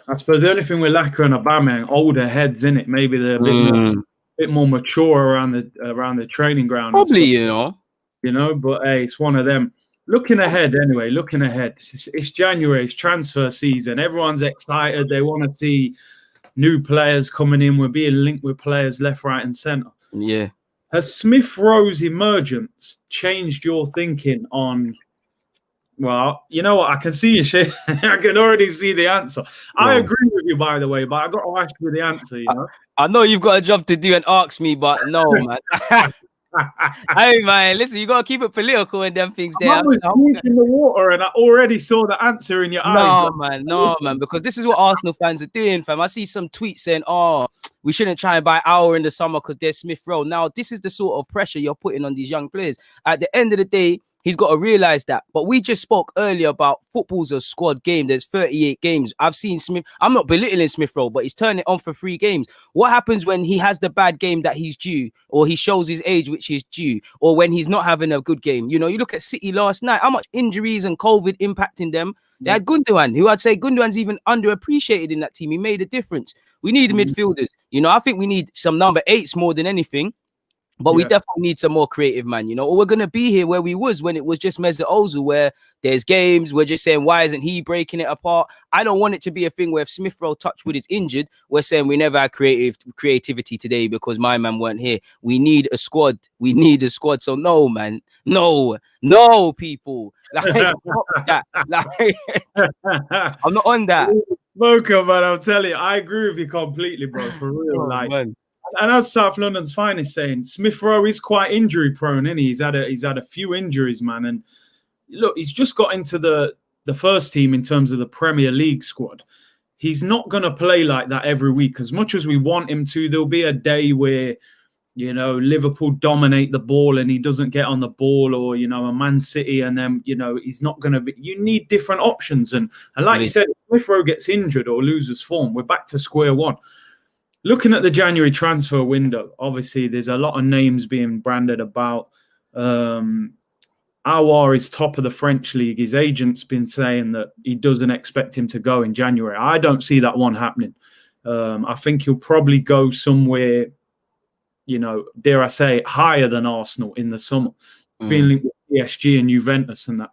I suppose the only thing with Lacazette and Aubameyang, older heads, in it. Maybe they're a bit more mature around the training ground. Probably, But hey, it's one of them. Looking ahead. It's January, it's transfer season. Everyone's excited. They want to see new players coming in. We're being linked with players left, right, and centre. Yeah. Has Smith Rowe's emergence changed your thinking on? Well, you know what? I can see you shit. I can already see the answer. I agree with you, by the way, but I got to ask you the answer. I know you've got a job to do and ask me, but no, man. Hey, man, listen, you got to keep it political and them things there. I was in the water and I already saw the answer in your eyes. No, man, because this is what Arsenal fans are doing, fam. I see some tweets saying, we shouldn't try and buy Hour in the summer because there's Smith Rowe. Now, this is the sort of pressure you're putting on these young players. At the end of the day, he's got to realize that. But we just spoke earlier about football's a squad game. There's 38 games. I've seen Smith. I'm not belittling Smith Rowe, but he's turning it on for 3 games. What happens when he has the bad game that he's due, or he shows his age, which is due, or when he's not having a good game? You look at City last night, how much injuries and COVID impacting them. They had Gundogan, who I'd say Gundogan's even underappreciated in that team. He made a difference. We need midfielders. I think we need some number 8s more than anything. But we definitely need some more creative, man, or we're going to be here where we was when it was just Mesut Ozil, where there's games, we're just saying, why isn't he breaking it apart? I don't want it to be a thing where if Smith Rowe Touchwood is injured, we're saying we never had creativity today because my man weren't here. We need a squad. So no, man. No, people. Like, that. Like, I'm not on that. Smoker, man, I'll tell you, I agree with you completely, bro, for real. Man. And as South London's Finest saying, Smith Rowe is quite injury prone, isn't he? He's had a few injuries, man. And look, he's just got into the first team in terms of the Premier League squad. He's not going to play like that every week. As much as we want him to, there'll be a day where, Liverpool dominate the ball and he doesn't get on the ball, or, a Man City, and then, he's not going to be. You need different options. And like you said, if Smith Rowe gets injured or loses form, we're back to square one. Looking at the January transfer window, obviously there's a lot of names being branded about. Aouar is top of the French league. His agent's been saying that he doesn't expect him to go in January. I don't see that one happening. I think he'll probably go somewhere, dare I say, higher than Arsenal in the summer, being linked with PSG and Juventus and that.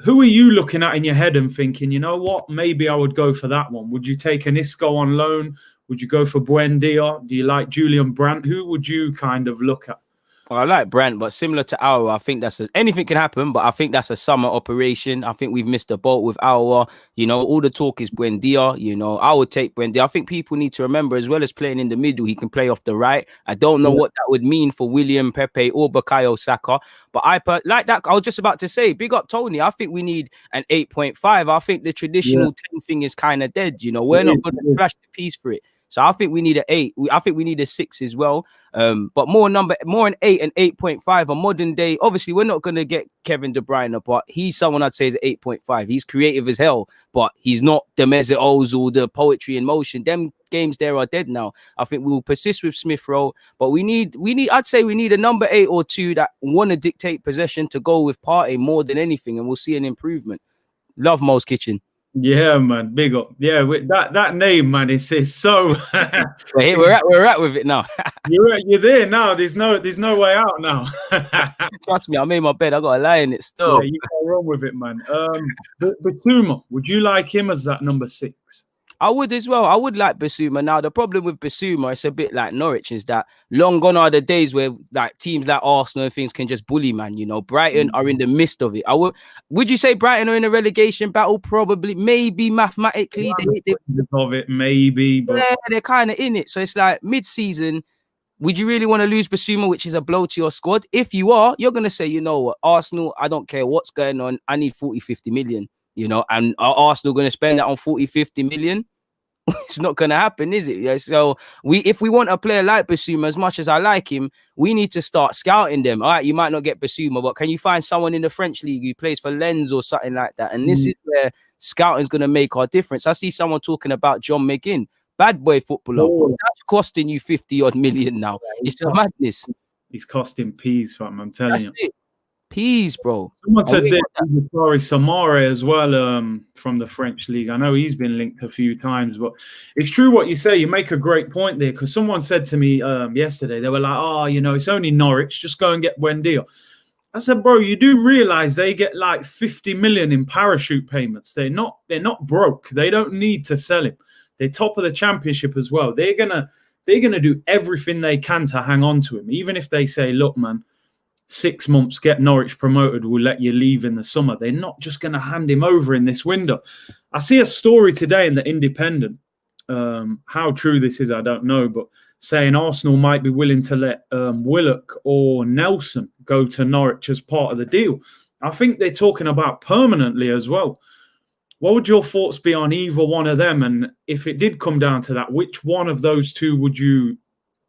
Who are you looking at in your head and thinking, you know what, maybe I would go for that one? Would you take an Isco on loan? Would you go for Buendia? Do you like Julian Brandt? Who would you kind of look at? Well, I like Brandt, but similar to Aouar, I think anything can happen, but I think that's a summer operation. I think we've missed a boat with Aouar. All the talk is Buendia. I would take Buendia. I think people need to remember, as well as playing in the middle, he can play off the right. I don't know what that would mean for William, Pepe, or Bukayo Saka, but like that. I was just about to say, big up Tony. I think we need an 8.5. I think the traditional 10 thing is kind of dead. We're not going to flash the piece for it. So I think we need an 8. I think we need a 6 as well. But more an 8 and 8.5. A modern day. Obviously, we're not gonna get Kevin De Bruyne, but he's someone I'd say is 8.5. He's creative as hell, but he's not the Mesut Ozil, the poetry in motion. Them games there are dead now. I think we will persist with Smith Rowe, but we need. I'd say we need a number 8 or 2 that want to dictate possession to go with Partey more than anything, and we'll see an improvement. Love Mo's Kitchen. Yeah, man, big up. Yeah, with that name, man, it's so. we're at with it now. you're there now. There's no way out now. Trust me, I made my bed. I got a lie in it still. Yeah, you can't run with it, man. Basuma, would you like him as that number 6? I would as well. I would like Basuma. Now, the problem with Basuma, it's a bit like Norwich, is that long gone are the days where like teams like Arsenal and things can just bully, man. You know, Brighton are in the midst of it. Would you say Brighton are in a relegation battle? Probably, maybe mathematically. Of it, maybe, but yeah, they're kind of in it. So it's like mid-season. Would you really want to lose Basuma, which is a blow to your squad? If you are, you're going to say, you know what, Arsenal, I don't care what's going on. I need 40, 50 million, you know, and are Arsenal going to spend that on 40, 50 million? It's not going to happen, is it? Yeah. So if we want a player like Basuma, as much as I like him, we need to start scouting them. All right, you might not get Basuma, but can you find someone in the French league who plays for Lens or something like that? And this is where scouting is going to make our difference. I see someone talking about John McGinn, bad boy footballer. Oh. That's costing you 50 odd million now. It's a madness. He's costing peas, fam. I'm telling you. It. Peas, bro. Someone said this, sorry, Samare as well, from the French league. I know he's been linked a few times, but it's true what you say. You make a great point there, because someone said to me yesterday, they were like, oh, you know, it's only Norwich, just go and get Buendia. I said, bro, you do realize they get like 50 million in parachute payments. They're not broke. They don't need to sell him. They're top of the championship as well. They're gonna do everything they can to hang on to him, even if they say, look, man, 6 months, get Norwich promoted, we'll let you leave in the summer. They're not just going to hand him over in this window. I see a story today in the Independent. How true this is, I don't know, but saying Arsenal might be willing to let Willock or Nelson go to Norwich as part of the deal. I think they're talking about permanently as well. What would your thoughts be on either one of them? And if it did come down to that, which one of those two would you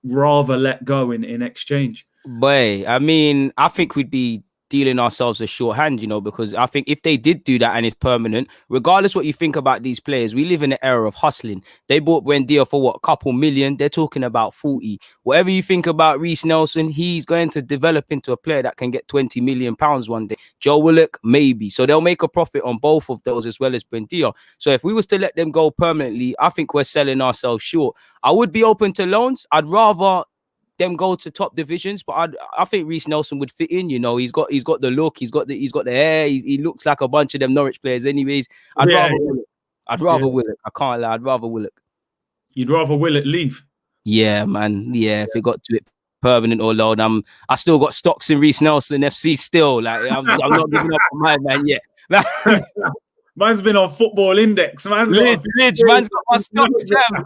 rather let go in exchange? Boy, I mean, I think we'd be dealing ourselves a shorthand, you know, because I think if they did do that and it's permanent, regardless what you think about these players, we live in an era of hustling. They bought Buendia for what, a couple million? They're talking about 40. Whatever you think about Reece Nelson, he's going to develop into a player that can get 20 million pounds one day. Joe Willock, maybe. So they'll make a profit on both of those as well as Buendia. So if we was to let them go permanently, I think we're selling ourselves short. I would be open to loans. I'd rather them go to top divisions, but I think Reece Nelson would fit in. You know, he's got the look, he's got the hair. He looks like a bunch of them Norwich players. Anyways, I'd rather Willock. I can't lie. I'd rather Willock. You'd rather Willock leave? Yeah, man. Yeah, if it got to it permanent or loan, I still got stocks in Reece Nelson FC. Still, like I'm not giving up on my man yet. Man's been on Football Index. Man's got my stocks, jam.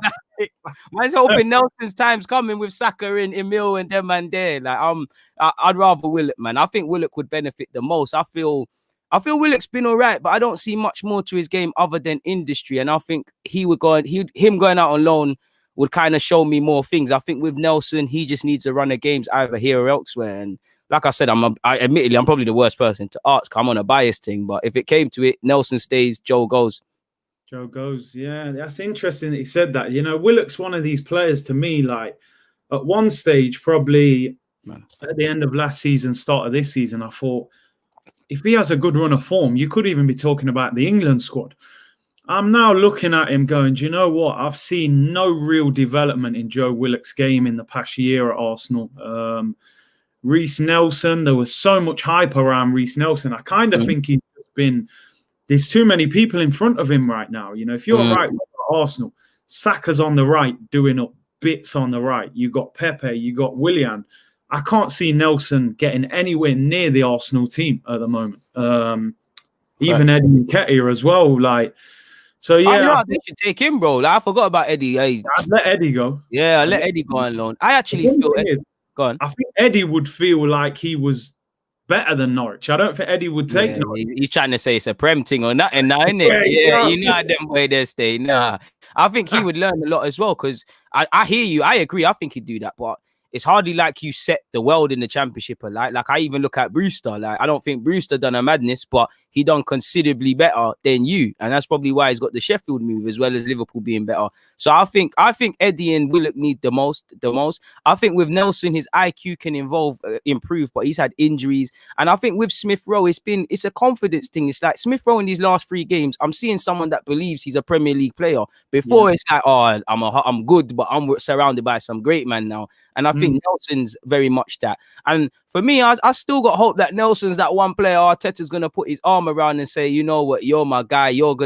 Man's hoping Nelson's time's coming with Saka in Emil and them and there. Like I'd rather Willock, man. I think Willock would benefit the most. I feel Willock's been all right, but I don't see much more to his game other than industry. And I think him going out on loan would kind of show me more things. I think with Nelson, he just needs a run of games either here or elsewhere. And like I said, admittedly, I'm probably the worst person to ask. I'm on a bias thing, but if it came to it, Nelson stays, Joe goes. Joe goes, yeah. That's interesting that he said that. You know, Willock's one of these players to me, like, at one stage, probably at the end of last season, start of this season, I thought, if he has a good run of form, you could even be talking about the England squad. I'm now looking at him going, do you know what? I've seen no real development in Joe Willock's game in the past year at Arsenal. Reece Nelson, there was so much hype around Reece Nelson. I kind of think he's been... There's too many people in front of him right now. You know, if you're right with Arsenal, Saka's on the right, doing up bits on the right. You got Pepe, you got Willian. I can't see Nelson getting anywhere near the Arsenal team at the moment. Even Eddie Nketiah as well. Like, so yeah, they should take him, bro. Like, I forgot about Eddie. I'd let Eddie go. Yeah, let Eddie go on loan. I actually feel Eddie. Go on. I think Eddie would feel like he was better than Norwich. I don't think Eddie would take Norwich. He's trying to say it's a Prem thing or nothing now, isn't it? Yeah, you know how them way they stay. Nah. I think he would learn a lot as well, because I hear you. I agree. I think he'd do that, but it's hardly like you set the world in the championship alight. Like I even look at Brewster. Like I don't think Brewster done a madness, but he done considerably better than you, and that's probably why he's got the Sheffield move as well as Liverpool being better. So I think Eddie and Willock need the most. I think with Nelson, his IQ can improve, but he's had injuries, and I think with Smith Rowe, it's a confidence thing. It's like Smith Rowe in these last 3 games, I'm seeing someone that believes he's a Premier League player. Before it's like, oh, I'm good, but I'm surrounded by some great man now. And I think Nelson's very much that. And for me, I still got hope that Nelson's that one player Arteta's going to put his arm around and say, you know what, you're my guy. I'm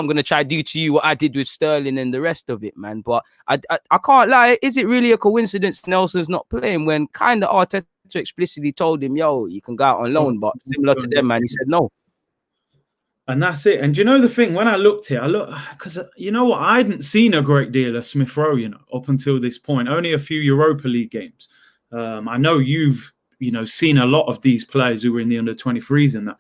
going to try to do to you what I did with Sterling and the rest of it, man. But I can't lie. Is it really a coincidence Nelson's not playing when kind of Arteta explicitly told him, yo, you can go out on loan? But similar to them, man, he said no. And that's it. And you know the thing, when I looked here, because you know what, I hadn't seen a great deal of Smith Rowe, up until this point. Only a few Europa League games. I know you've, seen a lot of these players who were in the under-23s and that.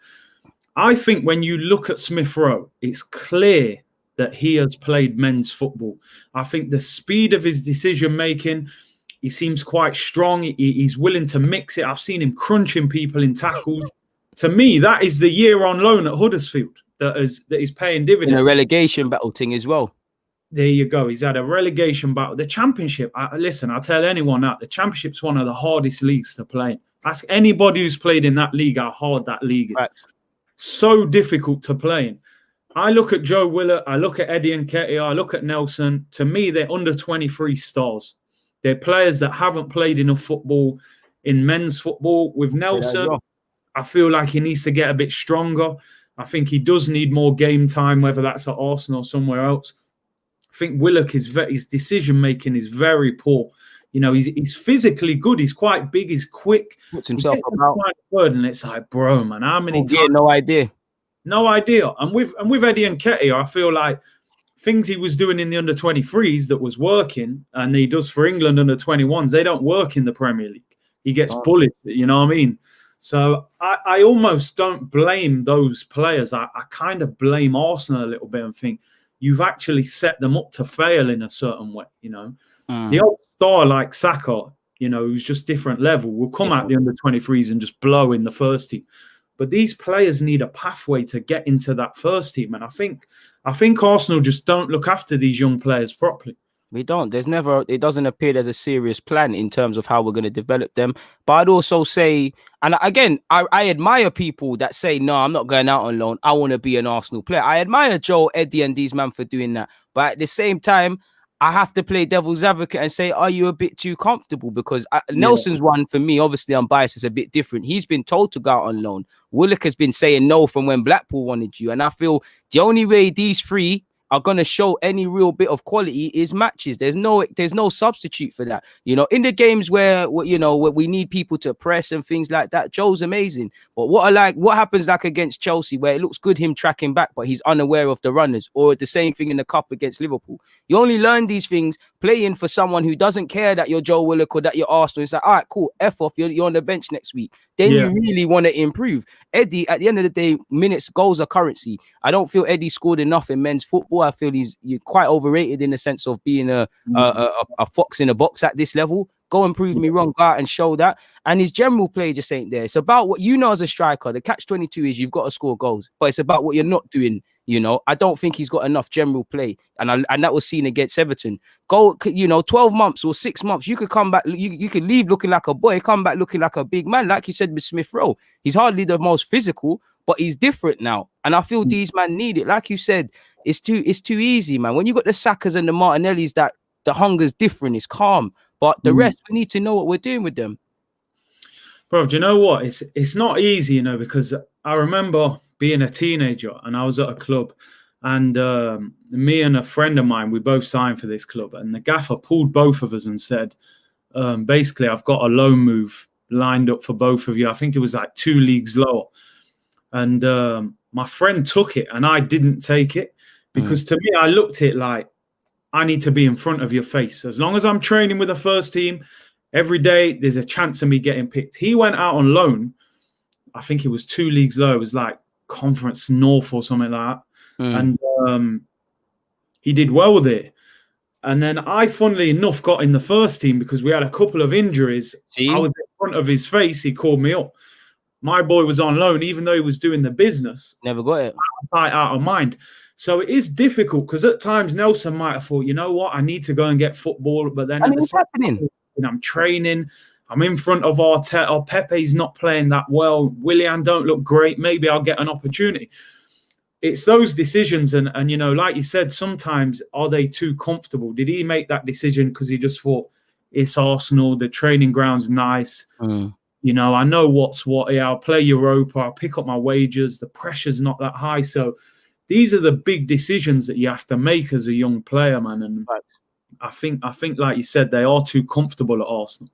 I think when you look at Smith Rowe, it's clear that he has played men's football. I think the speed of his decision making, he seems quite strong. He's willing to mix it. I've seen him crunching people in tackles. To me, that is the year on loan at Huddersfield that is paying dividends. In a relegation battle thing as well. There you go. He's had a relegation battle. The Championship, listen, I'll tell anyone that the Championship's one of the hardest leagues to play. Ask anybody who's played in that league how hard that league is. Right. So difficult to play in. I look at Joe Willett, I look at Eddie Nketiah, I look at Nelson. To me, they're under 23 stars. They're players that haven't played enough football in men's football. With Nelson, I feel like he needs to get a bit stronger. I think he does need more game time, whether that's at Arsenal or somewhere else. I think Willock his decision making is very poor. He's physically good. He's quite big. He's quick. Puts himself about. And it's like, bro, man, how many times? Yeah, no idea. And with Eddie Nketiah, I feel like things he was doing in the under 23s that was working, and he does for England under 21s. They don't work in the Premier League. He gets bullied. You know what I mean? So I almost don't blame those players. I kind of blame Arsenal a little bit and think you've actually set them up to fail in a certain way. The old star like Saka, who's just different level, will come out the under 23s and just blow in the first team. But these players need a pathway to get into that first team, and I think Arsenal just don't look after these young players properly. We don't. It doesn't appear there's a serious plan in terms of how we're going to develop them. But I'd also say, and again, I admire people that say, no, I'm not going out on loan. I want to be an Arsenal player. I admire Joe, Eddie, and these men for doing that. But at the same time, I have to play devil's advocate and say, are you a bit too comfortable? Because Nelson's one, for me, obviously I'm biased, is a bit different. He's been told to go out on loan. Willock has been saying no from when Blackpool wanted you. And I feel the only way these 3 are going to show any real bit of quality is matches. There's no substitute for that. In the games where we need people to press and things like that, Joe's amazing. But what happens like against Chelsea, where it looks good him tracking back, but he's unaware of the runners, or the same thing in the cup against Liverpool. You only learn these things playing for someone who doesn't care that you're Joe Willock or that you're Arsenal. It's like, all right, cool, F off, you're on the bench next week. Then you really want to improve. Eddie, at the end of the day, minutes, goals are currency. I don't feel Eddie scored enough in men's football. I feel you're quite overrated in the sense of being a fox in a box at this level. Go and prove me wrong, go out and show that. And his general play just ain't there. It's about what as a striker. The catch-22 is you've got to score goals, but it's about what you're not doing. I don't think he's got enough general play, and that was seen against Everton. 12 months or 6 months, you could come back. You could leave looking like a boy, come back looking like a big man, like you said with Smith Rowe. He's hardly the most physical, but he's different now, and I feel these men need it. Like you said, it's too easy, man. When you got the Sakas and the Martinellis, that the hunger's different. It's calm, but the rest, we need to know what we're doing with them. Bro, do you know what? It's not easy, because I remember being a teenager and I was at a club, and me and a friend of mine, we both signed for this club, and the gaffer pulled both of us and said, basically, I've got a loan move lined up for both of you. I think it was like 2 leagues lower. And my friend took it and I didn't take it, because to me, I looked at it like, I need to be in front of your face. As long as I'm training with the first team every day, there's a chance of me getting picked. He went out on loan. I think it was 2 leagues low. It was like Conference North or something like that. And he did well there. And then I, funnily enough, got in the first team because we had a couple of injuries. See? I was in front of his face. He called me up. My boy was on loan, even though he was doing the business. Never got it. Sight out of mind. So it is difficult because at times Nelson might have thought, you know what, I need to go and get football. But then And it's happening. I'm training. I'm in front of Arteta. Pepe's not playing that well. Willian don't look great. Maybe I'll get an opportunity. It's those decisions, and you know, like you said, sometimes are they too comfortable? Did he make that decision because he just thought it's Arsenal, the training ground's nice? You know, I know what's what. Yeah, I'll play Europa. I'll pick up my wages. The pressure's not that high. So these are the big decisions that you have to make as a young player, man. And I think, like you said, they are too comfortable at Arsenal.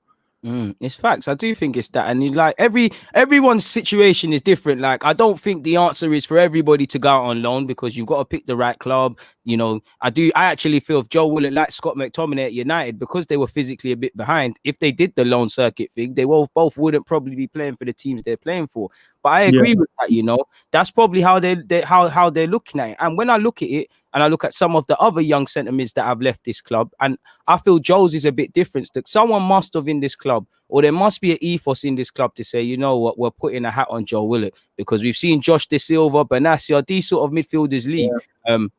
It's facts. I do think it's that, and like everyone's situation is different. Like, I don't think the answer is for everybody to go out on loan because you've got to pick the right club. You know, I actually feel if Joe Willock, like Scott McTominay at United, because they were physically a bit behind, if they did the loan circuit thing, they both wouldn't probably be playing for the teams they're playing for. But I agree with that. You know, that's probably how they're looking at it. And when I look at it, and I look at some of the other young centre mids that have left this club, and I feel Joe's is a bit different. That someone must have in this club, or there must be an ethos in this club to say, you know what, we're putting a hat on Joe Willock, because we've seen Josh De Silva, Benassia, these sort of midfielders leave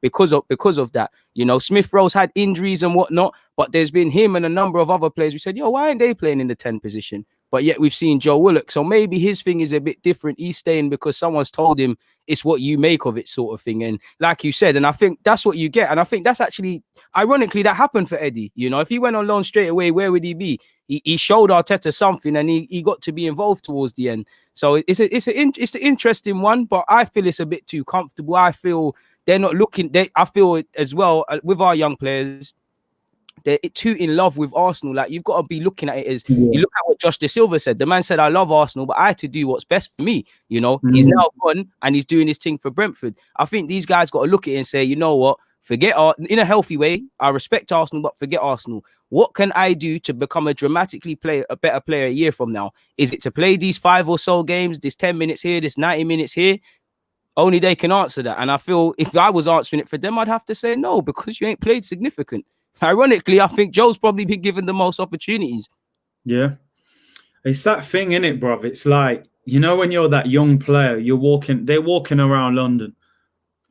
because of that. You know, Smith Rowe's had injuries and whatnot, but there's been him and a number of other players who said, yo, why aren't they playing in the 10 position? But yet we've seen Joe Willock. So maybe his thing is a bit different. He's staying because someone's told him it's what you make of it, sort of thing. And like you said, and I think that's what you get. And I think that's actually, ironically, that happened for Eddie. You know, if he went on loan straight away, where would he be? He showed Arteta something, and he got to be involved towards the end. So it's an interesting one, but I feel it's a bit too comfortable. I feel they're not looking. I feel as well with our young players, they're too in love with Arsenal. Like, you've got to be looking at it as you look at what Josh De Silva said. The man said, I love Arsenal, but I had to do what's best for me. You know, he's now gone and he's doing his thing for Brentford. I think these guys got to look at it and say, you know what, forget in a healthy way. I respect Arsenal, but forget Arsenal. What can I do to become a better player a year from now? Is it to play these 5 or so games, this 10 minutes here, this 90 minutes here? Only they can answer that. And I feel if I was answering it for them, I'd have to say no, because you ain't played significant. Ironically, I think Joe's probably been given the most opportunities. Yeah. It's that thing, innit, bruv? It's like, you know, when you're that young player, they're walking around London.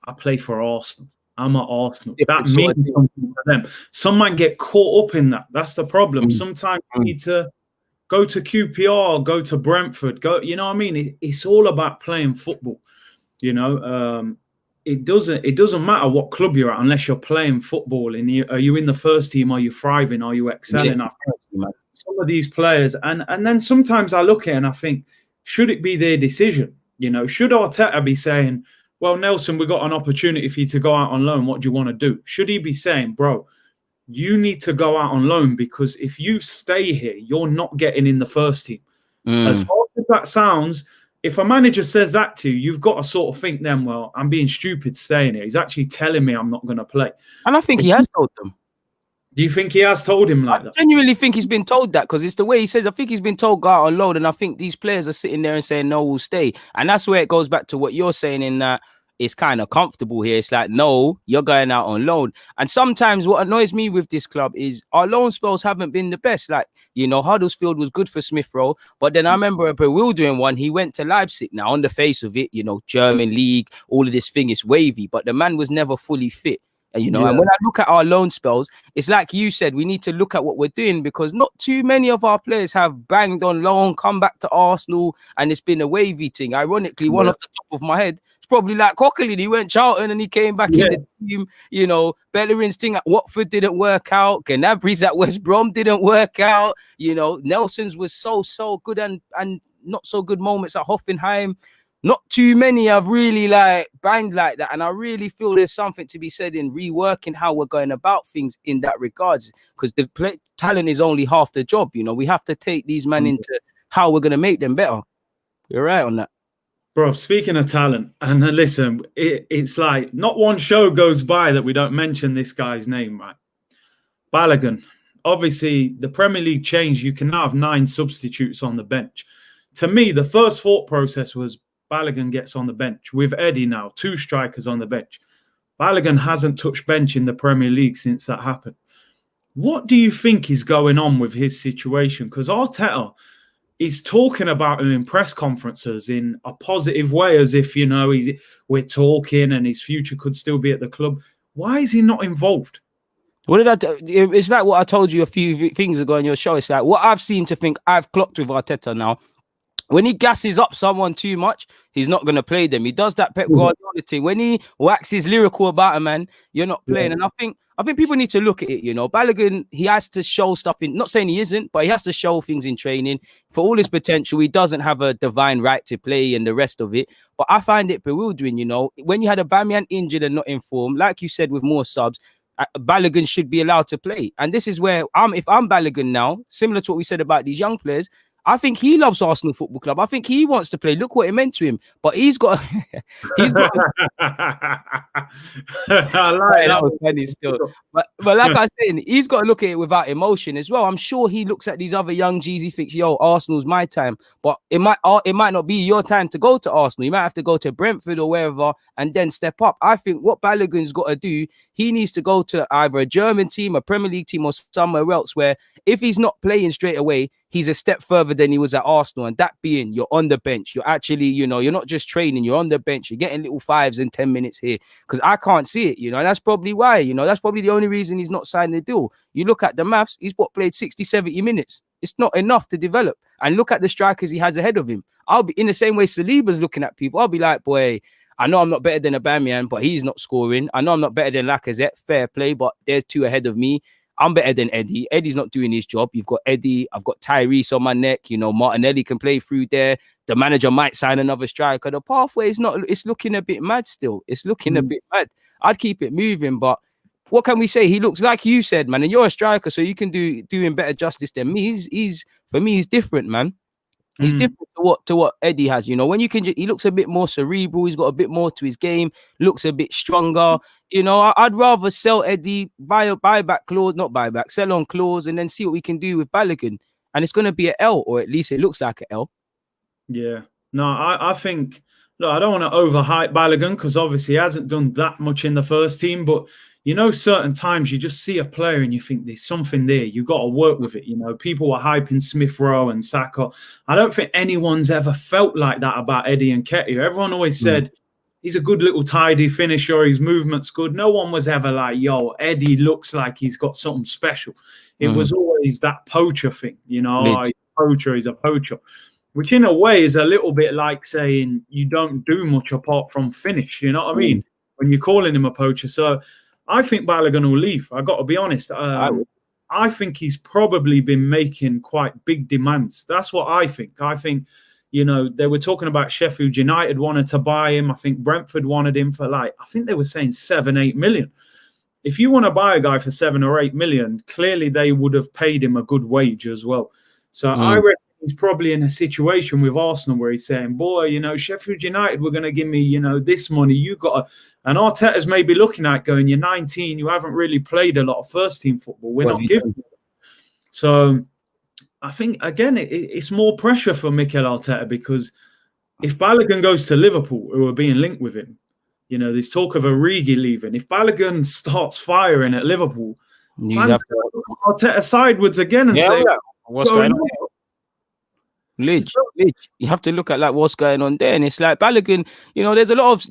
I play for Arsenal. I'm at Arsenal. That means something to them. Some might get caught up in that. That's the problem. Sometimes you need to go to QPR, go to Brentford, you know what I mean? It's all about playing football. You know, it doesn't matter what club you're at unless you're playing football. And are you in the first team? Are you thriving? Are you excelling? Some of these players, and then sometimes I look at it and I think, should it be their decision? You know, should Arteta be saying, well, Nelson, we got an opportunity for you to go out on loan. What do you want to do? Should he be saying, bro, you need to go out on loan, because if you stay here, you're not getting in the first team. As hard as that sounds, if a manager says that to you, you've got to sort of think then, well, I'm being stupid staying here. He's actually telling me I'm not going to play. And I think he has told them. Do you think he has told him like that? I genuinely think he's been told that, because it's the way he says. I think he's been told go out on loan, and I think these players are sitting there and saying, no, we'll stay. And that's where it goes back to what you're saying, in that it's kind of comfortable here. It's like, no, you're going out on loan. And sometimes what annoys me with this club is our loan spells haven't been the best. Like, you know, Huddersfield was good for Smith Rowe, but then I remember a bewildering one. He went to Leipzig. Now, on the face of it, you know, German league, all of this thing is wavy, but the man was never fully fit. You know, and when I look at our loan spells, it's like you said, we need to look at what we're doing, because not too many of our players have banged on loan, come back to Arsenal, and it's been a wavy thing. Ironically, one off the top of my head, it's probably like Coquelin. He went Charlton and he came back in the team. You know, Bellerin's thing at Watford didn't work out. Gnabry's at West Brom didn't work out. You know, Nelson's was so good and not so good moments at Hoffenheim. Not too many have really like banged like that. And I really feel there's something to be said in reworking how we're going about things in that regards, because the talent is only half the job. You know, we have to take these men into how we're going to make them better. You're right on that. Bro, speaking of talent, and listen, it's like not one show goes by that we don't mention this guy's name, right? Balogun. Obviously, the Premier League changed. You can now have 9 substitutes on the bench. To me, the first thought process was, Balogun gets on the bench with Eddie now, 2 strikers on the bench. Balogun hasn't touched bench in the Premier League since that happened. What do you think is going on with his situation? Because Arteta is talking about him in press conferences in a positive way, as if, we're talking and his future could still be at the club. Why is he not involved? What did I do? It's like what I told you a few things ago on your show. It's like what I've seen to think I've clocked with Arteta now. When he gasses up someone too much, he's not going to play them. He does that Pep Guardiola thing. When he waxes lyrical about a man, you're not playing. And I think people need to look at it, Balogun, he has to show stuff in, not saying he isn't, but he has to show things in training. For all his potential, he doesn't have a divine right to play and the rest of it. But I find it bewildering, when you had Aubameyang injured and not in form, like you said, with more subs, Balogun should be allowed to play. And this is where if I'm Balogun now, similar to what we said about these young players, I think he loves Arsenal Football Club. I think he wants to play. Look what it meant to him. But he's got I like that was funny still. But like I said, he's got to look at it without emotion as well. I'm sure he looks at these other young G's, thinks, Arsenal's my time. But it might not be your time to go to Arsenal. You might have to go to Brentford or wherever and then step up. I think what Balogun's got to do, he needs to go to either a German team, a Premier League team, or somewhere else where if he's not playing straight away, he's a step further than he was at Arsenal. And that being, you're on the bench. You're actually, you're not just training. You're on the bench. You're getting little 5s and 10 minutes here. Because I can't see it, and that's probably why, that's probably the only reason he's not signing the deal. You look at the maths, he's played 60, 70 minutes. It's not enough to develop. And look at the strikers he has ahead of him. I'll be in the same way Saliba's looking at people. I'll be like, boy, I know I'm not better than Aubameyang, but he's not scoring. I know I'm not better than Lacazette. Fair play, but there's 2 ahead of me. I'm better than Eddie. Eddie's not doing his job. You've got Eddie. I've got Tyrese on my neck. Martinelli can play through there. The manager might sign another striker. The pathway is not. It's looking a bit mad still. It's looking a bit mad. I'd keep it moving, but what can we say? He looks like you said, man, and you're a striker, so you can do him better justice than me. He's for me, he's different, man. He's different to what Eddie has. When you can, he looks a bit more cerebral. He's got a bit more to his game. Looks a bit stronger. I'd rather sell Eddie, sell on clause, and then see what we can do with Balogun. And it's going to be an L, or at least it looks like an L. Yeah. No, I think. Look, I don't want to overhype Balogun because obviously he hasn't done that much in the first team, but. Certain times you just see a player and you think there's something there. You got to work with it. People were hyping Smith Rowe and Saka. I don't think anyone's ever felt like that about Eddie and Nketiah. Everyone always said he's a good little tidy finisher. His movement's good. No one was ever like, Eddie looks like he's got something special. It was always that poacher thing. He's a poacher. Which in a way is a little bit like saying you don't do much apart from finish. You know what I mean? When you're calling him a poacher. So I think Balogun will leave. I got to be honest. I think he's probably been making quite big demands. That's what I think. I think, they were talking about Sheffield United wanted to buy him. I think Brentford wanted him for I think they were saying 7-8 million. If you want to buy a guy for 7 or 8 million, clearly they would have paid him a good wage as well. So I reckon he's probably in a situation with Arsenal where he's saying, boy, Sheffield United were going to give me, this money. You got to... And Arteta's maybe looking at going, you're 19, you haven't really played a lot of first-team football. We're not giving you. So I think, again, it's more pressure for Mikel Arteta because if Balogun goes to Liverpool, who are being linked with him, there's talk of Origi leaving. If Balogun starts firing at Liverpool, you have to Arteta sideways again and say, what's going on? Lidge. You have to look at what's going on there, and it's like Balogun. There's a lot of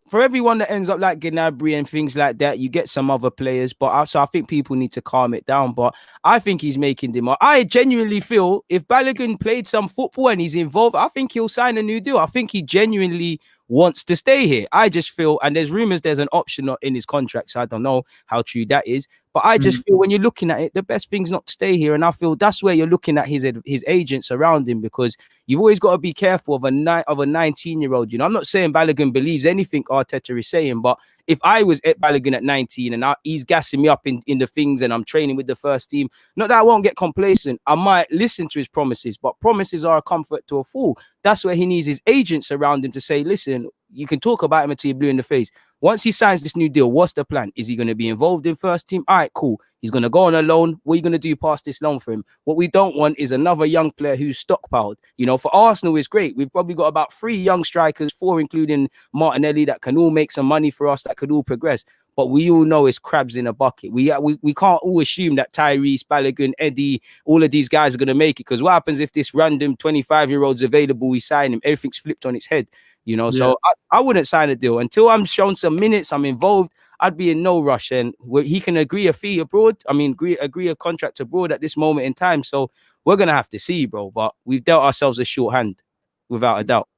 for everyone that ends up like Gnabry and things like that. You get some other players, but I think people need to calm it down. But I think he's making them. I genuinely feel if Balogun played some football and he's involved, I think he'll sign a new deal. I think he genuinely wants to stay here. I just feel, and there's rumors there's an option in his contract, so I don't know how true that is. But I just feel when you're looking at it, the best thing's not to stay here. And I feel that's where you're looking at his agents around him, because you've always got to be careful of a 19-year-old. I'm not saying Balogun believes anything Arteta is saying, but if I was at Balogun at 19 and he's gassing me up in the things and I'm training with the first team, not that I won't get complacent. I might listen to his promises, but promises are a comfort to a fool. That's where he needs his agents around him to say, listen, you can talk about him until you're blue in the face, Once he signs this new deal, what's the plan? Is he going to be involved in first team? All right, cool. He's going to go on a loan. What are you going to do past this loan for him? What we don't want is another young player who's stockpiled. You know, for Arsenal, it's great. We've probably got about 3 young strikers, 4 including Martinelli, that can all make some money for us, that could all progress. But we all know it's crabs in a bucket. We can't all assume that Tyrese, Balogun, Eddie, all of these guys are going to make it. Because what happens if this random 25-year-old's available, we sign him, everything's flipped on its head, you know? Yeah. So I wouldn't sign a deal. Until I'm shown some minutes, I'm involved, I'd be in no rush. And he can agree a fee abroad. I mean, agree a contract abroad at this moment in time. So we're going to have to see, bro. But we've dealt ourselves a short hand, without a doubt.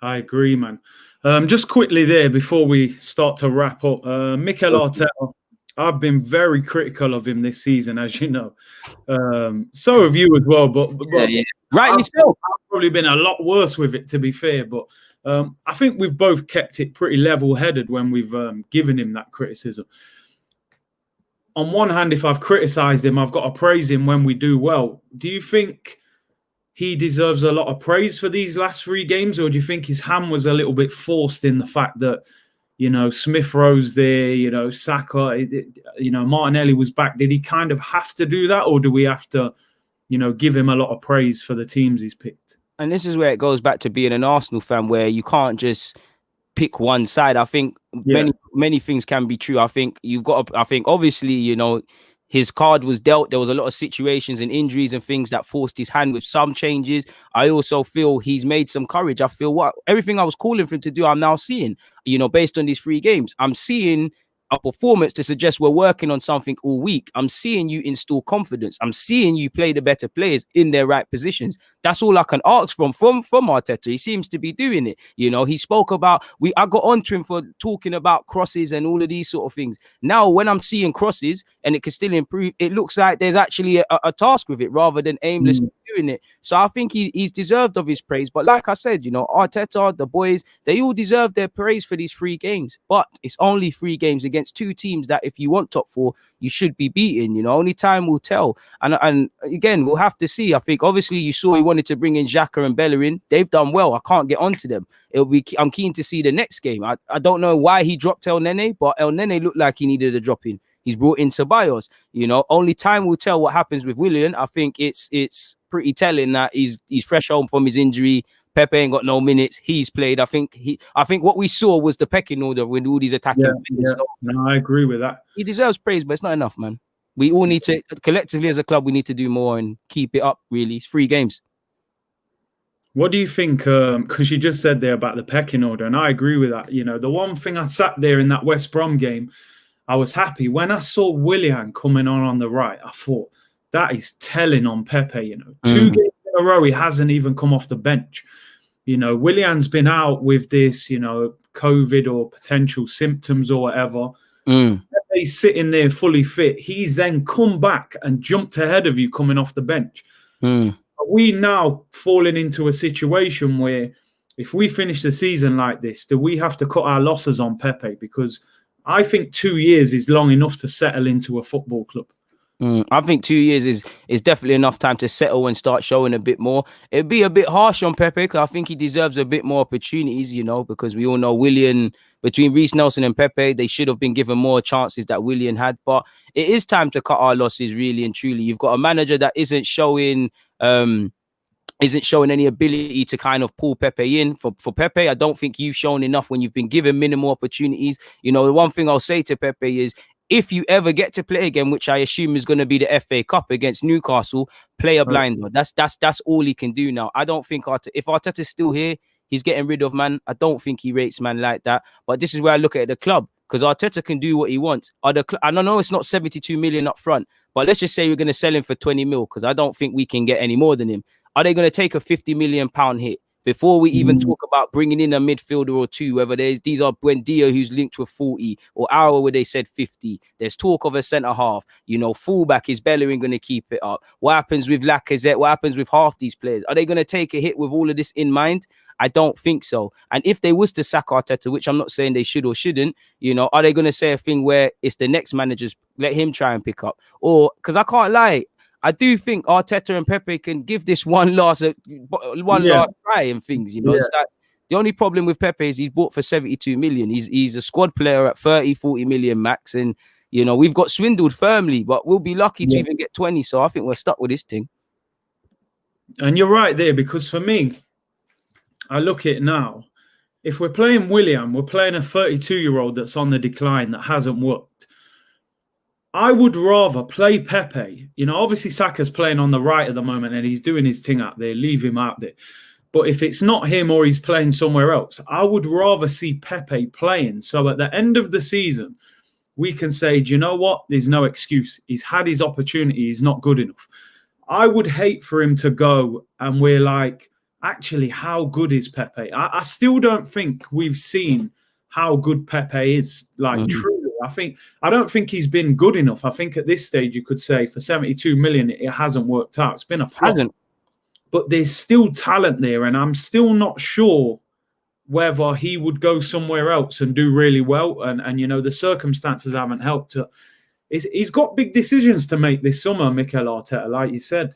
I agree, man. Just quickly there before we start to wrap up, Mikel Arteta, I've been very critical of him this season, as you know. So have you as well, but rightly so. I've probably been a lot worse with it, to be fair. But I think we've both kept it pretty level-headed when we've given him that criticism. On one hand, if I've criticised him, I've got to praise him when we do well. Do you think he deserves a lot of praise for these last 3 games, or do you think his hand was a little bit forced in the fact that, you know, Smith Rowe's there, you know, Saka, you know, Martinelli was back? Did he kind of have to do that, or do we have to, you know, give him a lot of praise for the teams he's picked? And this is where it goes back to being an Arsenal fan, where you can't just pick one side. I think many things can be true. I think you've got to, I think obviously, you know, his card was dealt. There was a lot of situations and injuries and things that forced his hand with some changes. I also feel he's made some courage. I feel everything I was calling for him to do, I'm now seeing, you know, based on these 3 games. I'm seeing a performance to suggest we're working on something all week. I'm seeing you install confidence. I'm seeing you play the better players in their right positions. That's all I can ask from Arteta. He seems to be doing it. You know, he spoke about, I got onto him for talking about crosses and all of these sort of things. Now, when I'm seeing crosses and it can still improve, it looks like there's actually a task with it rather than aimlessly doing it. So I think he's deserved of his praise. But like I said, you know, Arteta, the boys, they all deserve their praise for these 3 games. But it's only 3 games against 2 teams that if you want top 4, you should be beating. You know, only time will tell. And again, we'll have to see. I think obviously you saw he wanted to bring in Xhaka and Bellerin. They've done well. I can't get onto them. I'm keen to see the next game. I don't know why he dropped El Nene, but El Nene looked like he needed a drop in. He's brought in Ceballos. You know, only time will tell what happens with Willian. I think it's pretty telling that he's fresh home from his injury. Pepe ain't got no minutes. He's played. I think what we saw was the pecking order with all these attacking. Yeah. So, no, I agree with that. He deserves praise, but it's not enough, man. We all need to, collectively as a club, we need to do more and keep it up, really. It's 3 games. What do you think? Because you just said there about the pecking order, and I agree with that. You know, the one thing I sat there in that West Brom game, I was happy. When I saw Willian coming on the right, I thought, that is telling on Pepe. You know, 2 games in a row, he hasn't even come off the bench. You know, Willian's been out with this, you know, COVID or potential symptoms or whatever. He's sitting there fully fit. He's then come back and jumped ahead of you coming off the bench. Are we now falling into a situation where if we finish the season like this, do we have to cut our losses on Pepe? Because I think 2 years is long enough to settle into a football club. I think 2 years is definitely enough time to settle and start showing a bit more. It'd be a bit harsh on Pepe because I think he deserves a bit more opportunities, you know, because we all know Willian, between Reece Nelson and Pepe, they should have been given more chances that Willian had. But it is time to cut our losses, really and truly. You've got a manager that isn't showing any ability to kind of pull Pepe in. For Pepe, I don't think you've shown enough when you've been given minimal opportunities. You know, the one thing I'll say to Pepe is, if you ever get to play again, which I assume is going to be the FA Cup against Newcastle, play a blinder. That's all he can do now. I don't think if Arteta's still here, he's getting rid of man. I don't think he rates man like that. But this is where I look at the club, because Arteta can do what he wants. I don't know it's not 72 million up front, but let's just say we're going to sell him for 20 mil, because I don't think we can get any more than him. Are they going to take a 50 million pound hit before we even talk about bringing in a midfielder or 2, whether these are Buendia who's linked with 40 or Aura where they said 50. There's talk of a centre half. You know, fullback, is Bellerin going to keep it up? What happens with Lacazette? What happens with half these players? Are they going to take a hit with all of this in mind? I don't think so. And if they was to sack Arteta, which I'm not saying they should or shouldn't, you know, are they going to say a thing where it's the next managers, let him try and pick up? Or, because I can't lie, I do think Arteta and Pepe can give this one last try and things, you know. It's like The only problem with Pepe is he's bought for 72 million. He's a squad player at 30, 40 million max. And, you know, we've got swindled firmly, but we'll be lucky to even get 20. So I think we're stuck with this thing. And you're right there, because for me, I look at it now. If we're playing Willian, we're playing a 32-year-old that's on the decline that hasn't worked. I would rather play Pepe. You know, obviously Saka's playing on the right at the moment and he's doing his thing out there. Leave him out there. But if it's not him or he's playing somewhere else, I would rather see Pepe playing. So at the end of the season, we can say, do you know what? There's no excuse. He's had his opportunity. He's not good enough. I would hate for him to go and we're like, actually, how good is Pepe? I still don't think we've seen how good Pepe is. Like, truly, I don't think he's been good enough. I think at this stage, you could say for 72 million, it hasn't worked out. It's been a flop. But there's still talent there, and I'm still not sure whether he would go somewhere else and do really well. And you know, the circumstances haven't helped. He's got big decisions to make this summer, Mikel Arteta, like you said.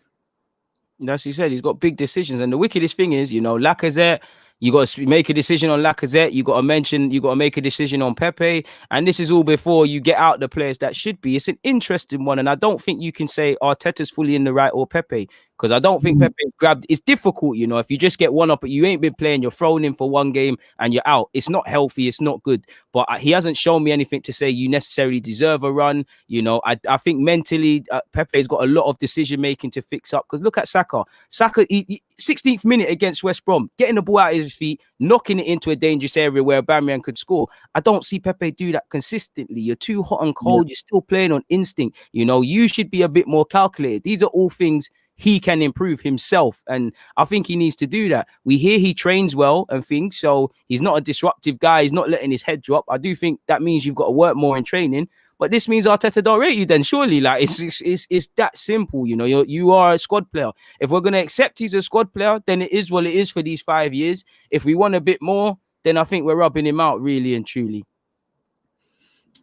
That's what you said. He's got big decisions. And the wickedest thing is, you know, Lacazette, you got to make a decision on Lacazette. You got to make a decision on Pepe. And this is all before you get out the players that should be. It's an interesting one. And I don't think you can say Arteta's fully in the right or Pepe, because I don't think Pepe grabbed. It's difficult, you know, if you just get one up, but you ain't been playing, you're thrown in for one game and you're out. It's not healthy. It's not good. But he hasn't shown me anything to say you necessarily deserve a run. You know, I think mentally, Pepe's got a lot of decision making to fix up. Because look at Saka. 16th minute against West Brom, getting the ball out of his feet, knocking it into a dangerous area where Aubameyang could score. I don't see Pepe do that consistently. You're too hot and cold. You're still playing on instinct. You know, you should be a bit more calculated. These are all things he can improve himself, and I think he needs to do that. We hear he trains well and things, so he's not a disruptive guy. He's not letting his head drop. I do think that means you've got to work more in training, but this means Arteta don't rate you then, surely. Like, it's that simple, you know. You are a squad player. If we're going to accept he's a squad player, then it is what it is for these 5 years. If we want a bit more, then I think we're rubbing him out, really and truly.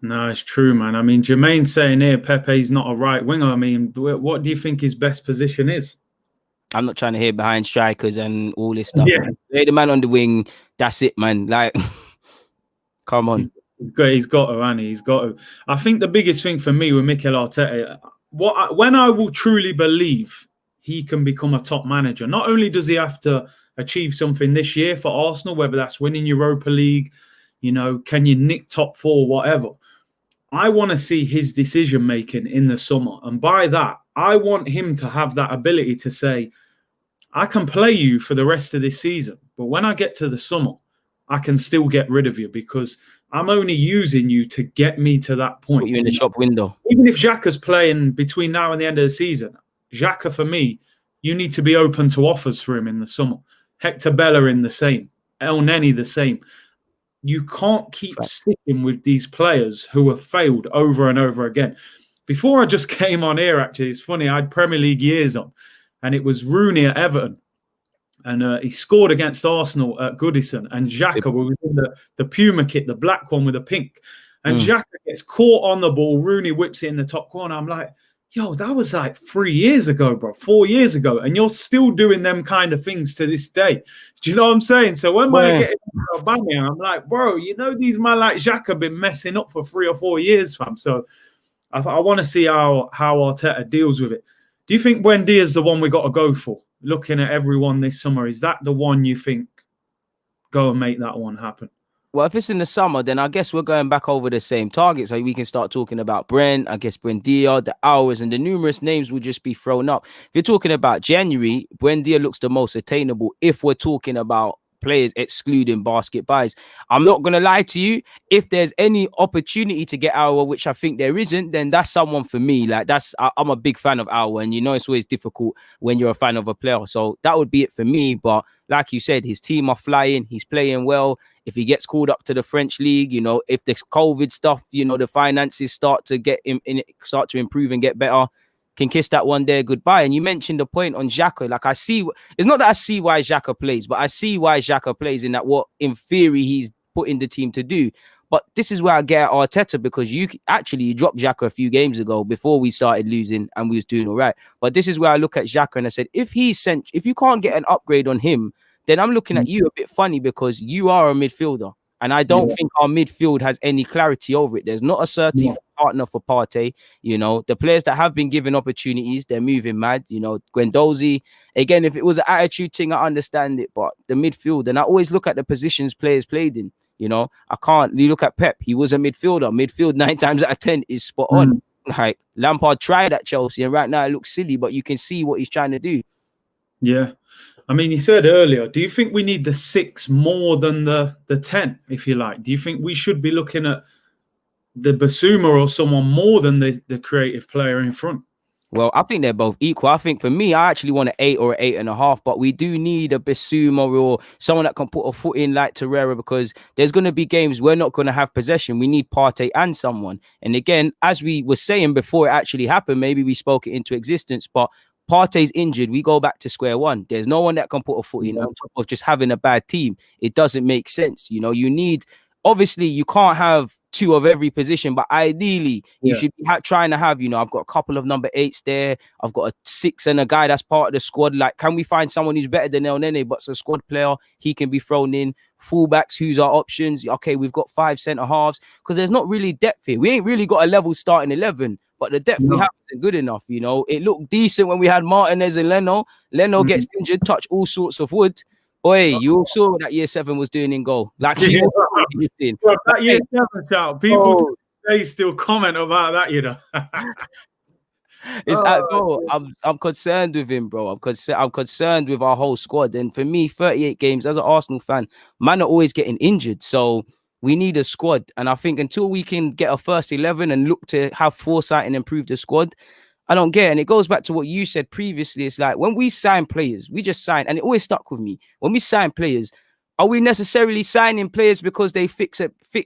No, it's true, man. I mean, Jermaine's saying here Pepe's not a right winger. I mean, what do you think his best position is? I'm not trying to hear behind strikers and all this stuff. Yeah. Lay the man on the wing. That's it, man. Like, come on. He's got to, Annie. He's got to. I think the biggest thing for me with Mikel Arteta, when I will truly believe he can become a top manager, not only does he have to achieve something this year for Arsenal, whether that's winning Europa League, you know, can you nick top 4, whatever. I want to see his decision making in the summer. And by that, I want him to have that ability to say, I can play you for the rest of this season, but when I get to the summer, I can still get rid of you because I'm only using you to get me to that point. Put you in the shop window. Even if Xhaka's playing between now and the end of the season, Xhaka, for me, you need to be open to offers for him in the summer. Hector Bellerin the same. El Neni the same. You can't keep sticking with these players who have failed over and over again. Before I just came on here, actually, it's funny, I had Premier League years on, and it was Rooney at Everton. And he scored against Arsenal at Goodison, and Xhaka was in the Puma kit, the black one with the pink. And Xhaka gets caught on the ball. Rooney whips it in the top corner. I'm like, yo, that was like 3 years ago, bro, 4 years ago. And you're still doing them kind of things to this day. Do you know what I'm saying? So when I get into Aubameyang, I'm like, bro, you know, these man like Xhaka have been messing up for 3 or 4 years, fam. So I want to see how Arteta deals with it. Do you think Buendia is the one we got to go for? Looking at everyone this summer, is that the one you think go and make that one happen? Well, if it's in the summer, then I guess we're going back over the same targets. So we can start talking about Brent, I guess Buendia, the hours, and the numerous names will just be thrown up. If you're talking about January, Buendia looks the most attainable if we're talking about players excluding basket buys. I'm not going to lie to you. If there's any opportunity to get Aouar, which I think there isn't, then that's someone for me. Like I'm a big fan of Aouar, and you know it's always difficult when you're a fan of a player. So that would be it for me. But like you said, his team are flying. He's playing well. If he gets called up to the French league, you know, if the COVID stuff, you know, the finances start to start to improve and get better, can kiss that one there goodbye. And you mentioned the point on Xhaka. Like, I see, it's not that I see why Xhaka plays, but I see why Xhaka plays in that what in theory he's putting the team to do. But this is where I get at Arteta, because you dropped Xhaka a few games ago before we started losing and we was doing all right. But this is where I look at Xhaka and I said, if you can't get an upgrade on him then I'm looking at you a bit funny because you are a midfielder. And I don't think our midfield has any clarity over it. There's not a certain partner for Partey. You know, the players that have been given opportunities, they're moving mad. You know, Guendouzi, again, if it was an attitude thing, I understand it. But the midfield, and I always look at the positions players played in. You know, you look at Pep, he was a midfielder. Midfield 9 times out of 10 is spot on. Like Lampard tried at Chelsea, and right now it looks silly, but you can see what he's trying to do. Yeah. I mean, you said earlier, do you think we need the 6 more than the 10, if you like? Do you think we should be looking at the Basuma or someone more than the creative player in front? Well, I think they're both equal. I think for me, I actually want an 8 or an 8.5, but we do need a Basuma or someone that can put a foot in like Torreira, because there's going to be games we're not going to have possession. We need Partey and someone. And again, as we were saying before it actually happened, maybe we spoke it into existence, but Partey's injured, we go back to square one. There's no one that can put a foot in on top of just having a bad team. It doesn't make sense. You know, you need, obviously, you can't have 2 of every position, but ideally, you should be trying to have, you know, I've got a couple of number 8s there. I've got a 6 and a guy that's part of the squad. Like, can we find someone who's better than El Nene, but's a squad player? He can be thrown in. Fullbacks, who's our options? Okay, we've got 5 centre halves, because there's not really depth here. We ain't really got a level starting 11. But the depth we have isn't good enough, you know. It looked decent when we had Martinez and Leno. Leno gets injured, touch all sorts of wood. Boy, you all saw what that year 7 was doing in goal. Like, that year 7 shout, people they still comment about that, you know. I'm concerned with him, bro. I'm concerned with our whole squad. And for me, 38 games as an Arsenal fan, man are always getting injured. So we need a squad. And I think until we can get a first 11 and look to have foresight and improve the squad, I don't get it. And it goes back to what you said previously. It's like when we sign players, we just sign. And it always stuck with me. When we sign players, are we necessarily signing players because they fit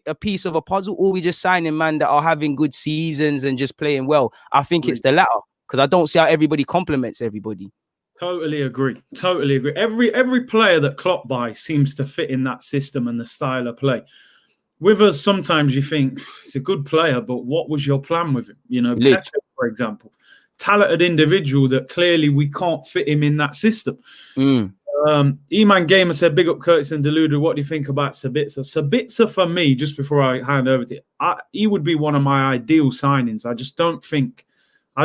a piece of a puzzle, or we just signing man that are having good seasons and just playing well? I think it's the latter, because I don't see how everybody complements everybody. Totally agree. Every player that Klopp buys seems to fit in that system and the style of play. With us, sometimes you think it's a good player, but what was your plan with him? You know, Pepe, for example, talented individual that clearly we can't fit him in that system. Eman Gamer said, big up Curtis and Deluded. What do you think about Sabitzer? Sabitzer, for me, just before I hand over to you, he would be one of my ideal signings. I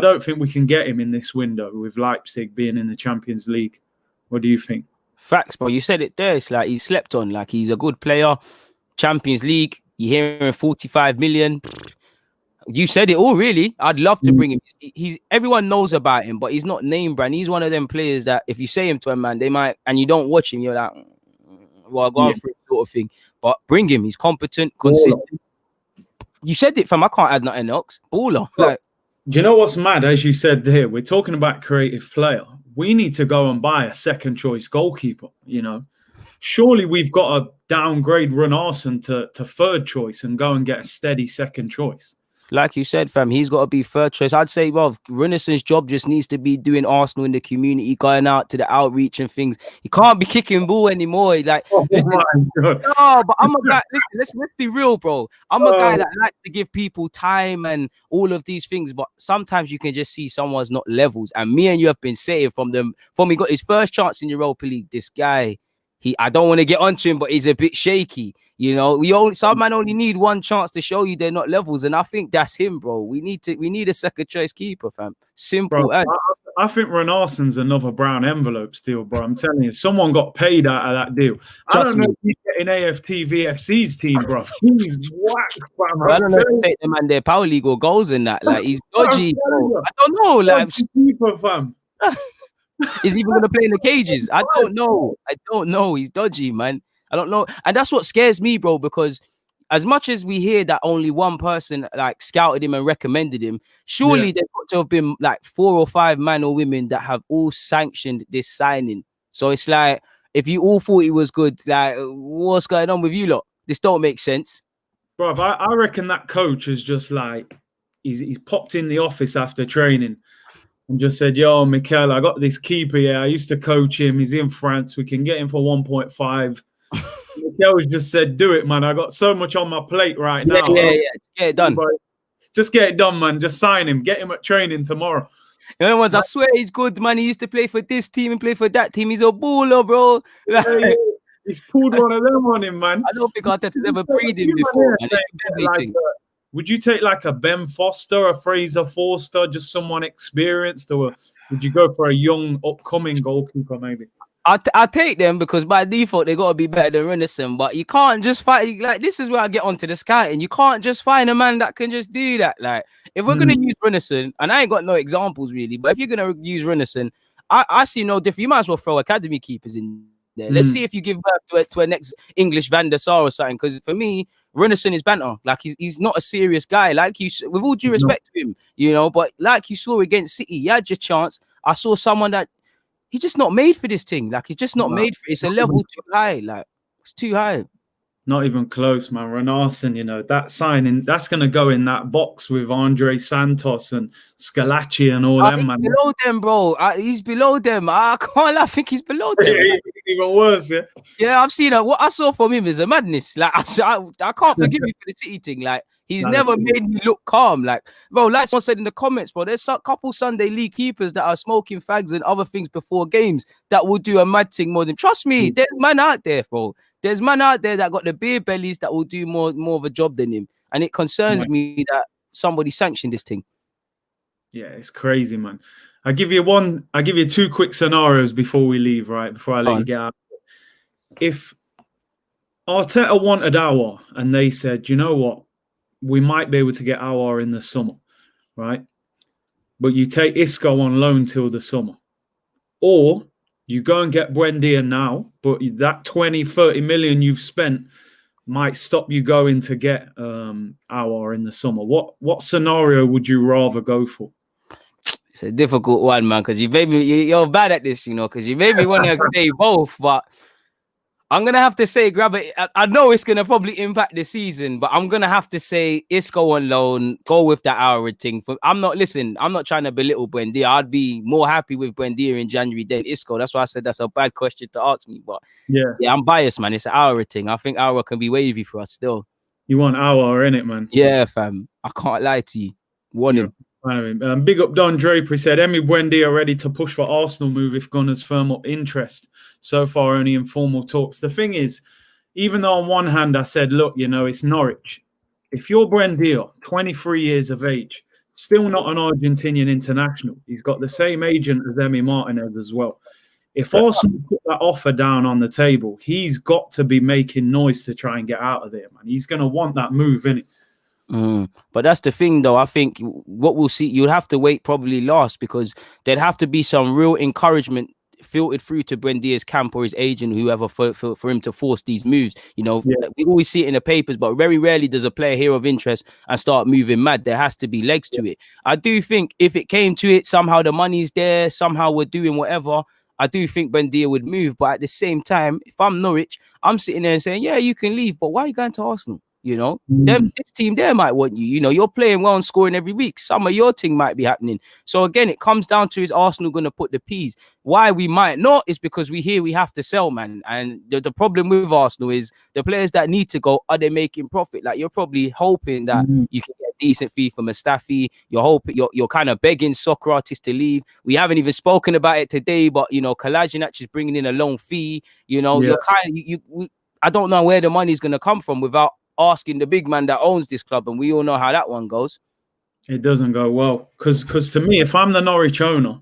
don't think we can get him in this window with Leipzig being in the Champions League. What do you think? Facts, bro. You said it there. It's like he's slept on. Like, he's a good player. Champions League, you hear him 45 million. You said it all, really. I'd love to bring him. Everyone knows about him, but he's not name brand. He's one of them players that if you say him to a man, they might, and you don't watch him, you're like, well, I'll go on for it, sort of thing. But bring him. He's competent, consistent. You said it, fam. I can't add nothing else. Baller. Like, do you know what's mad? As you said there, we're talking about creative player. We need to go and buy a second choice goalkeeper, you know. Surely we've got to downgrade Renarsson to third choice and go and get a steady second choice. Like you said, fam, he's got to be third choice. I'd say, well, Renarsson's job just needs to be doing Arsenal in the community, going out to the outreach and things. He can't be kicking ball anymore. Like, listen, no, but I'm a guy. Listen, let's be real, bro. I'm a guy that likes to give people time and all of these things, but sometimes you can just see someone's not levels. And me and you have been saying from he got his first chance in Europa League. This guy, I don't want to get onto him, but he's a bit shaky. You know, some man only need one chance to show you they're not levels, and I think that's him, bro. We need a second choice keeper, fam. Simple. Bro, I think Renarsson's another brown envelope steal, bro. I'm telling you, someone got paid out of that deal. I don't know if he's getting AFT VFC's team, bro. He's whack, fam. I don't know if take them and their power league or goals in that. Like, he's dodgy, bro. I don't know, like keeper, fam. Is he even gonna play in the cages? I don't know. He's dodgy, man. I don't know. And that's what scares me, bro, because as much as we hear that only one person like scouted him and recommended him, surely there's got to have been like 4 or 5 men or women that have all sanctioned this signing. So it's like, if you all thought he was good, like, what's going on with you lot? This don't make sense. Bro, I reckon that coach is just like, he's popped in the office after training and just said, yo, Mikel, I got this keeper here. I used to coach him. He's in France. We can get him for 1.5. Mikel's just said, do it, man. I got so much on my plate right now. Yeah. Get it done. Just get it done, man. Just sign him. Get him at training tomorrow. The other ones, I swear he's good, man. He used to play for this team and play for that team. He's a baller, bro. Like, Yeah. He's pulled one of them on him, man. I don't think Arteta's ever breed him before. Man. Would you take like a Ben Foster, a Fraser Forster, just someone experienced, or would you go for a young, upcoming goalkeeper maybe? I take them because by default they gotta be better than Renison, but you can't just find like this is where I get onto the scouting. You can't just find a man that can just do that. Like if we're gonna use Renison, and I ain't got no examples really, but if you're gonna use Renison, I see no different. You might as well throw academy keepers in there. Let's see if you give birth to a next English Van der Sar or something. Because for me, Renison is banter. Like he's not a serious guy. Like you, with all due respect to him, you know. But like you saw against City, you had your chance. I saw someone that. He's just not made for this thing. Like, he's just not made for it. It's a level too high. Like, it's too high. Not even close, man. Renarson, you know, that signing, that's going to go in that box with Andre Santos and Scalacci and all them, man. Below them, bro. He's below them. I can't lie. I think he's below them. Even worse, yeah? Yeah, I've seen what I saw from him is a madness. Like, I can't forgive you for the City thing. Like, he's never made me look calm. Like, bro, like someone said in the comments, bro, there's a couple Sunday league keepers that are smoking fags and other things before games that will do a mad thing more than. Trust me, there's man out there, bro. There's man out there that got the beer bellies that will do more of a job than him. And it concerns me that somebody sanctioned this thing. Yeah, it's crazy, man. I'll give you two quick scenarios before we leave, right? Before I let you get out. If Arteta wanted Aouar and they said, you know what? We might be able to get Aouar in the summer, right? But you take Isco on loan till the summer. Or you go and get Buendia now, but that 20, 30 million you've spent might stop you going to get Aouar in the summer. What scenario would you rather go for? It's a difficult one, man, because you're bad at this, you know, because you made me want to say both, but I'm going to have to say grab it. I know it's going to probably impact the season, but I'm going to have to say Isco on loan, go with that Aouar thing. I'm not trying to belittle Buendia. I'd be more happy with Buendia in January than Isco. That's why I said that's a bad question to ask me. But yeah, I'm biased, man. It's an Aouar thing. I think Aouar can be wavy for us still. You want Aouar in it, man? Yeah, fam. I can't lie to you. Want him. Big up Don Draper. He said, Emi Buendia ready to push for Arsenal move if Gunners firm up interest. So far, only informal talks. The thing is, even though on one hand I said, look, you know, it's Norwich. If you're Buendia, 23 years of age, still not an Argentinian international. He's got the same agent as Emi Martinez as well. If Arsenal put that offer down on the table, he's got to be making noise to try and get out of there, man. He's going to want that move, innit? But that's the thing, though. I think what we'll see, you'd have to wait probably last because there'd have to be some real encouragement filtered through to Buendia's camp or his agent, whoever, for him to force these moves. You know, we always see it in the papers, but very rarely does a player hear of interest and start moving mad. There has to be legs to it. I do think if it came to it, somehow the money's there, somehow we're doing whatever, I do think Buendia would move. But at the same time, if I'm Norwich, I'm sitting there and saying, yeah, you can leave, but why are you going to Arsenal? You know, this team there might want you. You know, you're playing well and scoring every week. Some of your thing might be happening. So again, it comes down to, is Arsenal going to put the P's? Why we might not is because we have to sell, man. And the problem with Arsenal is the players that need to go, are they making profit? Like, you're probably hoping that you can get a decent fee for Mustafi. You're hoping, you're kind of begging Socrates to leave. We haven't even spoken about it today, but you know, Kolasinac is bringing in a loan fee. You know, you're kind of I don't know where the money's going to come from without asking the big man that owns this club, and we all know how that one goes. It doesn't go well because to me, if I'm the Norwich owner,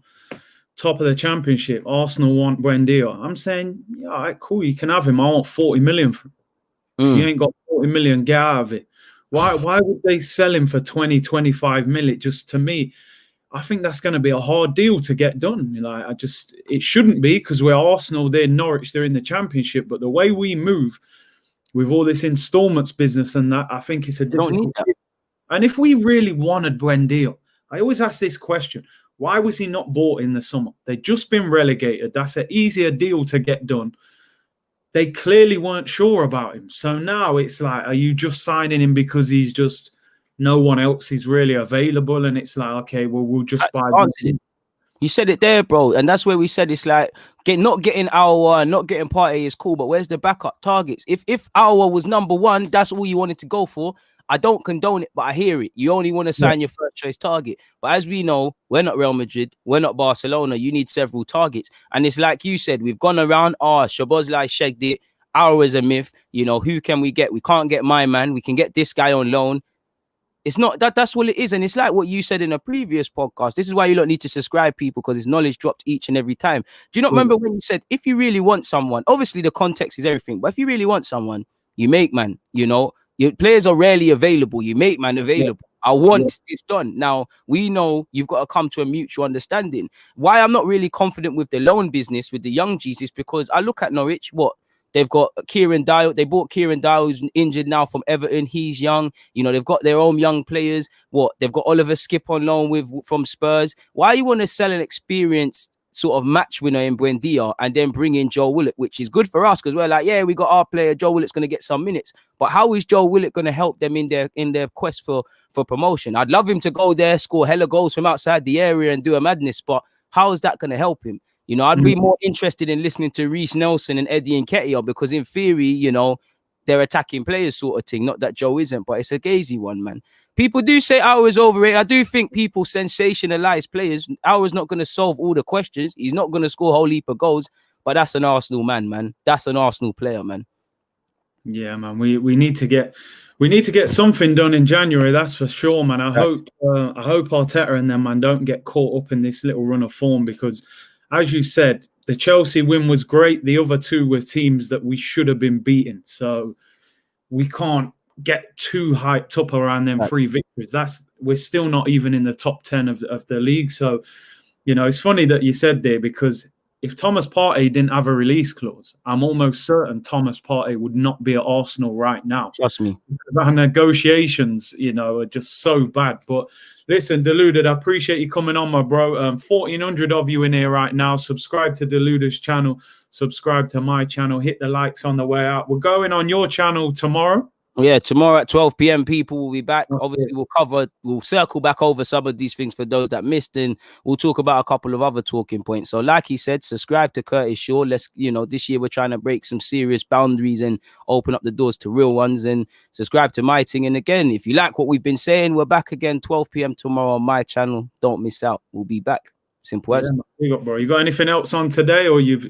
top of the Championship, Arsenal want Buendia, I'm saying, yeah, all right, cool, you can have him. I want 40 million for him. If you ain't got 40 million, get out of it. Why would they sell him for 20, 25 million? Just to me, I think that's going to be a hard deal to get done. You know, it shouldn't be because we're Arsenal, they're Norwich, they're in the Championship, but the way we move with all this installments business and that, I think it's a difficult. And if we really wanted Buendia, I always ask this question: why was he not bought in the summer? They'd just been relegated. That's an easier deal to get done. They clearly weren't sure about him. So now it's like, are you just signing him because he's just no one else is really available? And it's like, okay, well, we'll just buy him. You said it there, bro. And that's where we said it's like not getting Aouar and not getting Partey is cool, but where's the backup targets? If Aouar was number one, that's all you wanted to go for. I don't condone it, but I hear it. You only want to sign your first choice target. But as we know, we're not Real Madrid, we're not Barcelona. You need several targets. And it's like you said, we've gone around, Szoboszlai shagged it. Our is a myth. You know, who can we get? We can't get my man. We can get this guy on loan. It's not that's what it is. And it's like what you said in a previous podcast. This is why you don't need to subscribe, people, because his knowledge dropped each and every time. Do you not remember when you said, if you really want someone, obviously the context is everything, but if you really want someone, you make man, you know, your players are rarely available. You make man available. I want this done. Now, we know you've got to come to a mutual understanding. Why I'm not really confident with the loan business with the young G's is because I look at Norwich, they've got Kieran Dyle. They bought Kieran Dyle, who's injured now, from Everton. He's young. You know, they've got their own young players. They've got Oliver Skip on loan from Spurs. Why you want to sell an experienced sort of match winner in Buendia and then bring in Joe Willock, which is good for us because we're like, yeah, we got our player. Joe Willock's going to get some minutes. But how is Joe Willock going to help them in their quest for promotion? I'd love him to go there, score hella goals from outside the area and do a madness. But how is that going to help him? You know, I'd be more interested in listening to Reece Nelson and Eddie Nketiah because in theory, you know, they're attacking players sort of thing. Not that Joe isn't, but it's a gazy one, man. People do say Aouar's overrated. I do think people sensationalize players. Aouar's not going to solve all the questions. He's not going to score a whole heap of goals, but that's an Arsenal man. That's an Arsenal player, man. Yeah, man. We need to get something done in January. That's for sure, man. I hope Arteta and them, man, don't get caught up in this little run of form because, as you said, the Chelsea win was great. The other two were teams that we should have been beating. So we can't get too hyped up around them 3 victories. We're still not even in the top 10 of the league. So, you know, it's funny that you said there because if Thomas Partey didn't have a release clause, I'm almost certain Thomas Partey would not be at Arsenal right now. Trust me. Our negotiations, you know, are just so bad. But listen, Deluded, I appreciate you coming on, my bro. 1,400 of you in here right now. Subscribe to Deluded's channel. Subscribe to my channel. Hit the likes on the way out. We're going on your channel tomorrow. Yeah, tomorrow at 12 p.m. people will be back. Obviously, we'll circle back over some of these things for those that missed, and we'll talk about a couple of other talking points. So, like he said, subscribe to Curtis Shaw. Let's, you know, this year we're trying to break some serious boundaries and open up the doors to real ones. And subscribe to my thing. And again, if you like what we've been saying, we're back again 12 p.m. tomorrow on my channel. Don't miss out. We'll be back. Simple as. Yeah, bro. You got anything else on today, or you've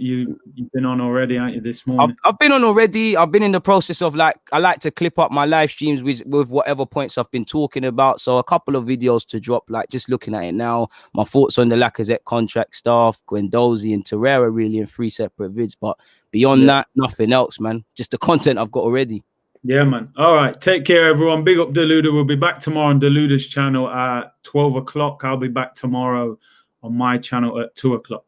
been on already, aren't you, this morning? I've been on already. I've been in the process of I like to clip up my live streams with whatever points I've been talking about. So a couple of videos to drop, just looking at it now. My thoughts on the Lacazette contract stuff, Guendouzi and Torreira, really in 3 separate vids. But beyond that, nothing else, man. Just the content I've got already. Yeah, man. All right. Take care, everyone. Big up Deluded. We'll be back tomorrow on Deluded's channel at 12 o'clock. I'll be back tomorrow on my channel at 2 o'clock.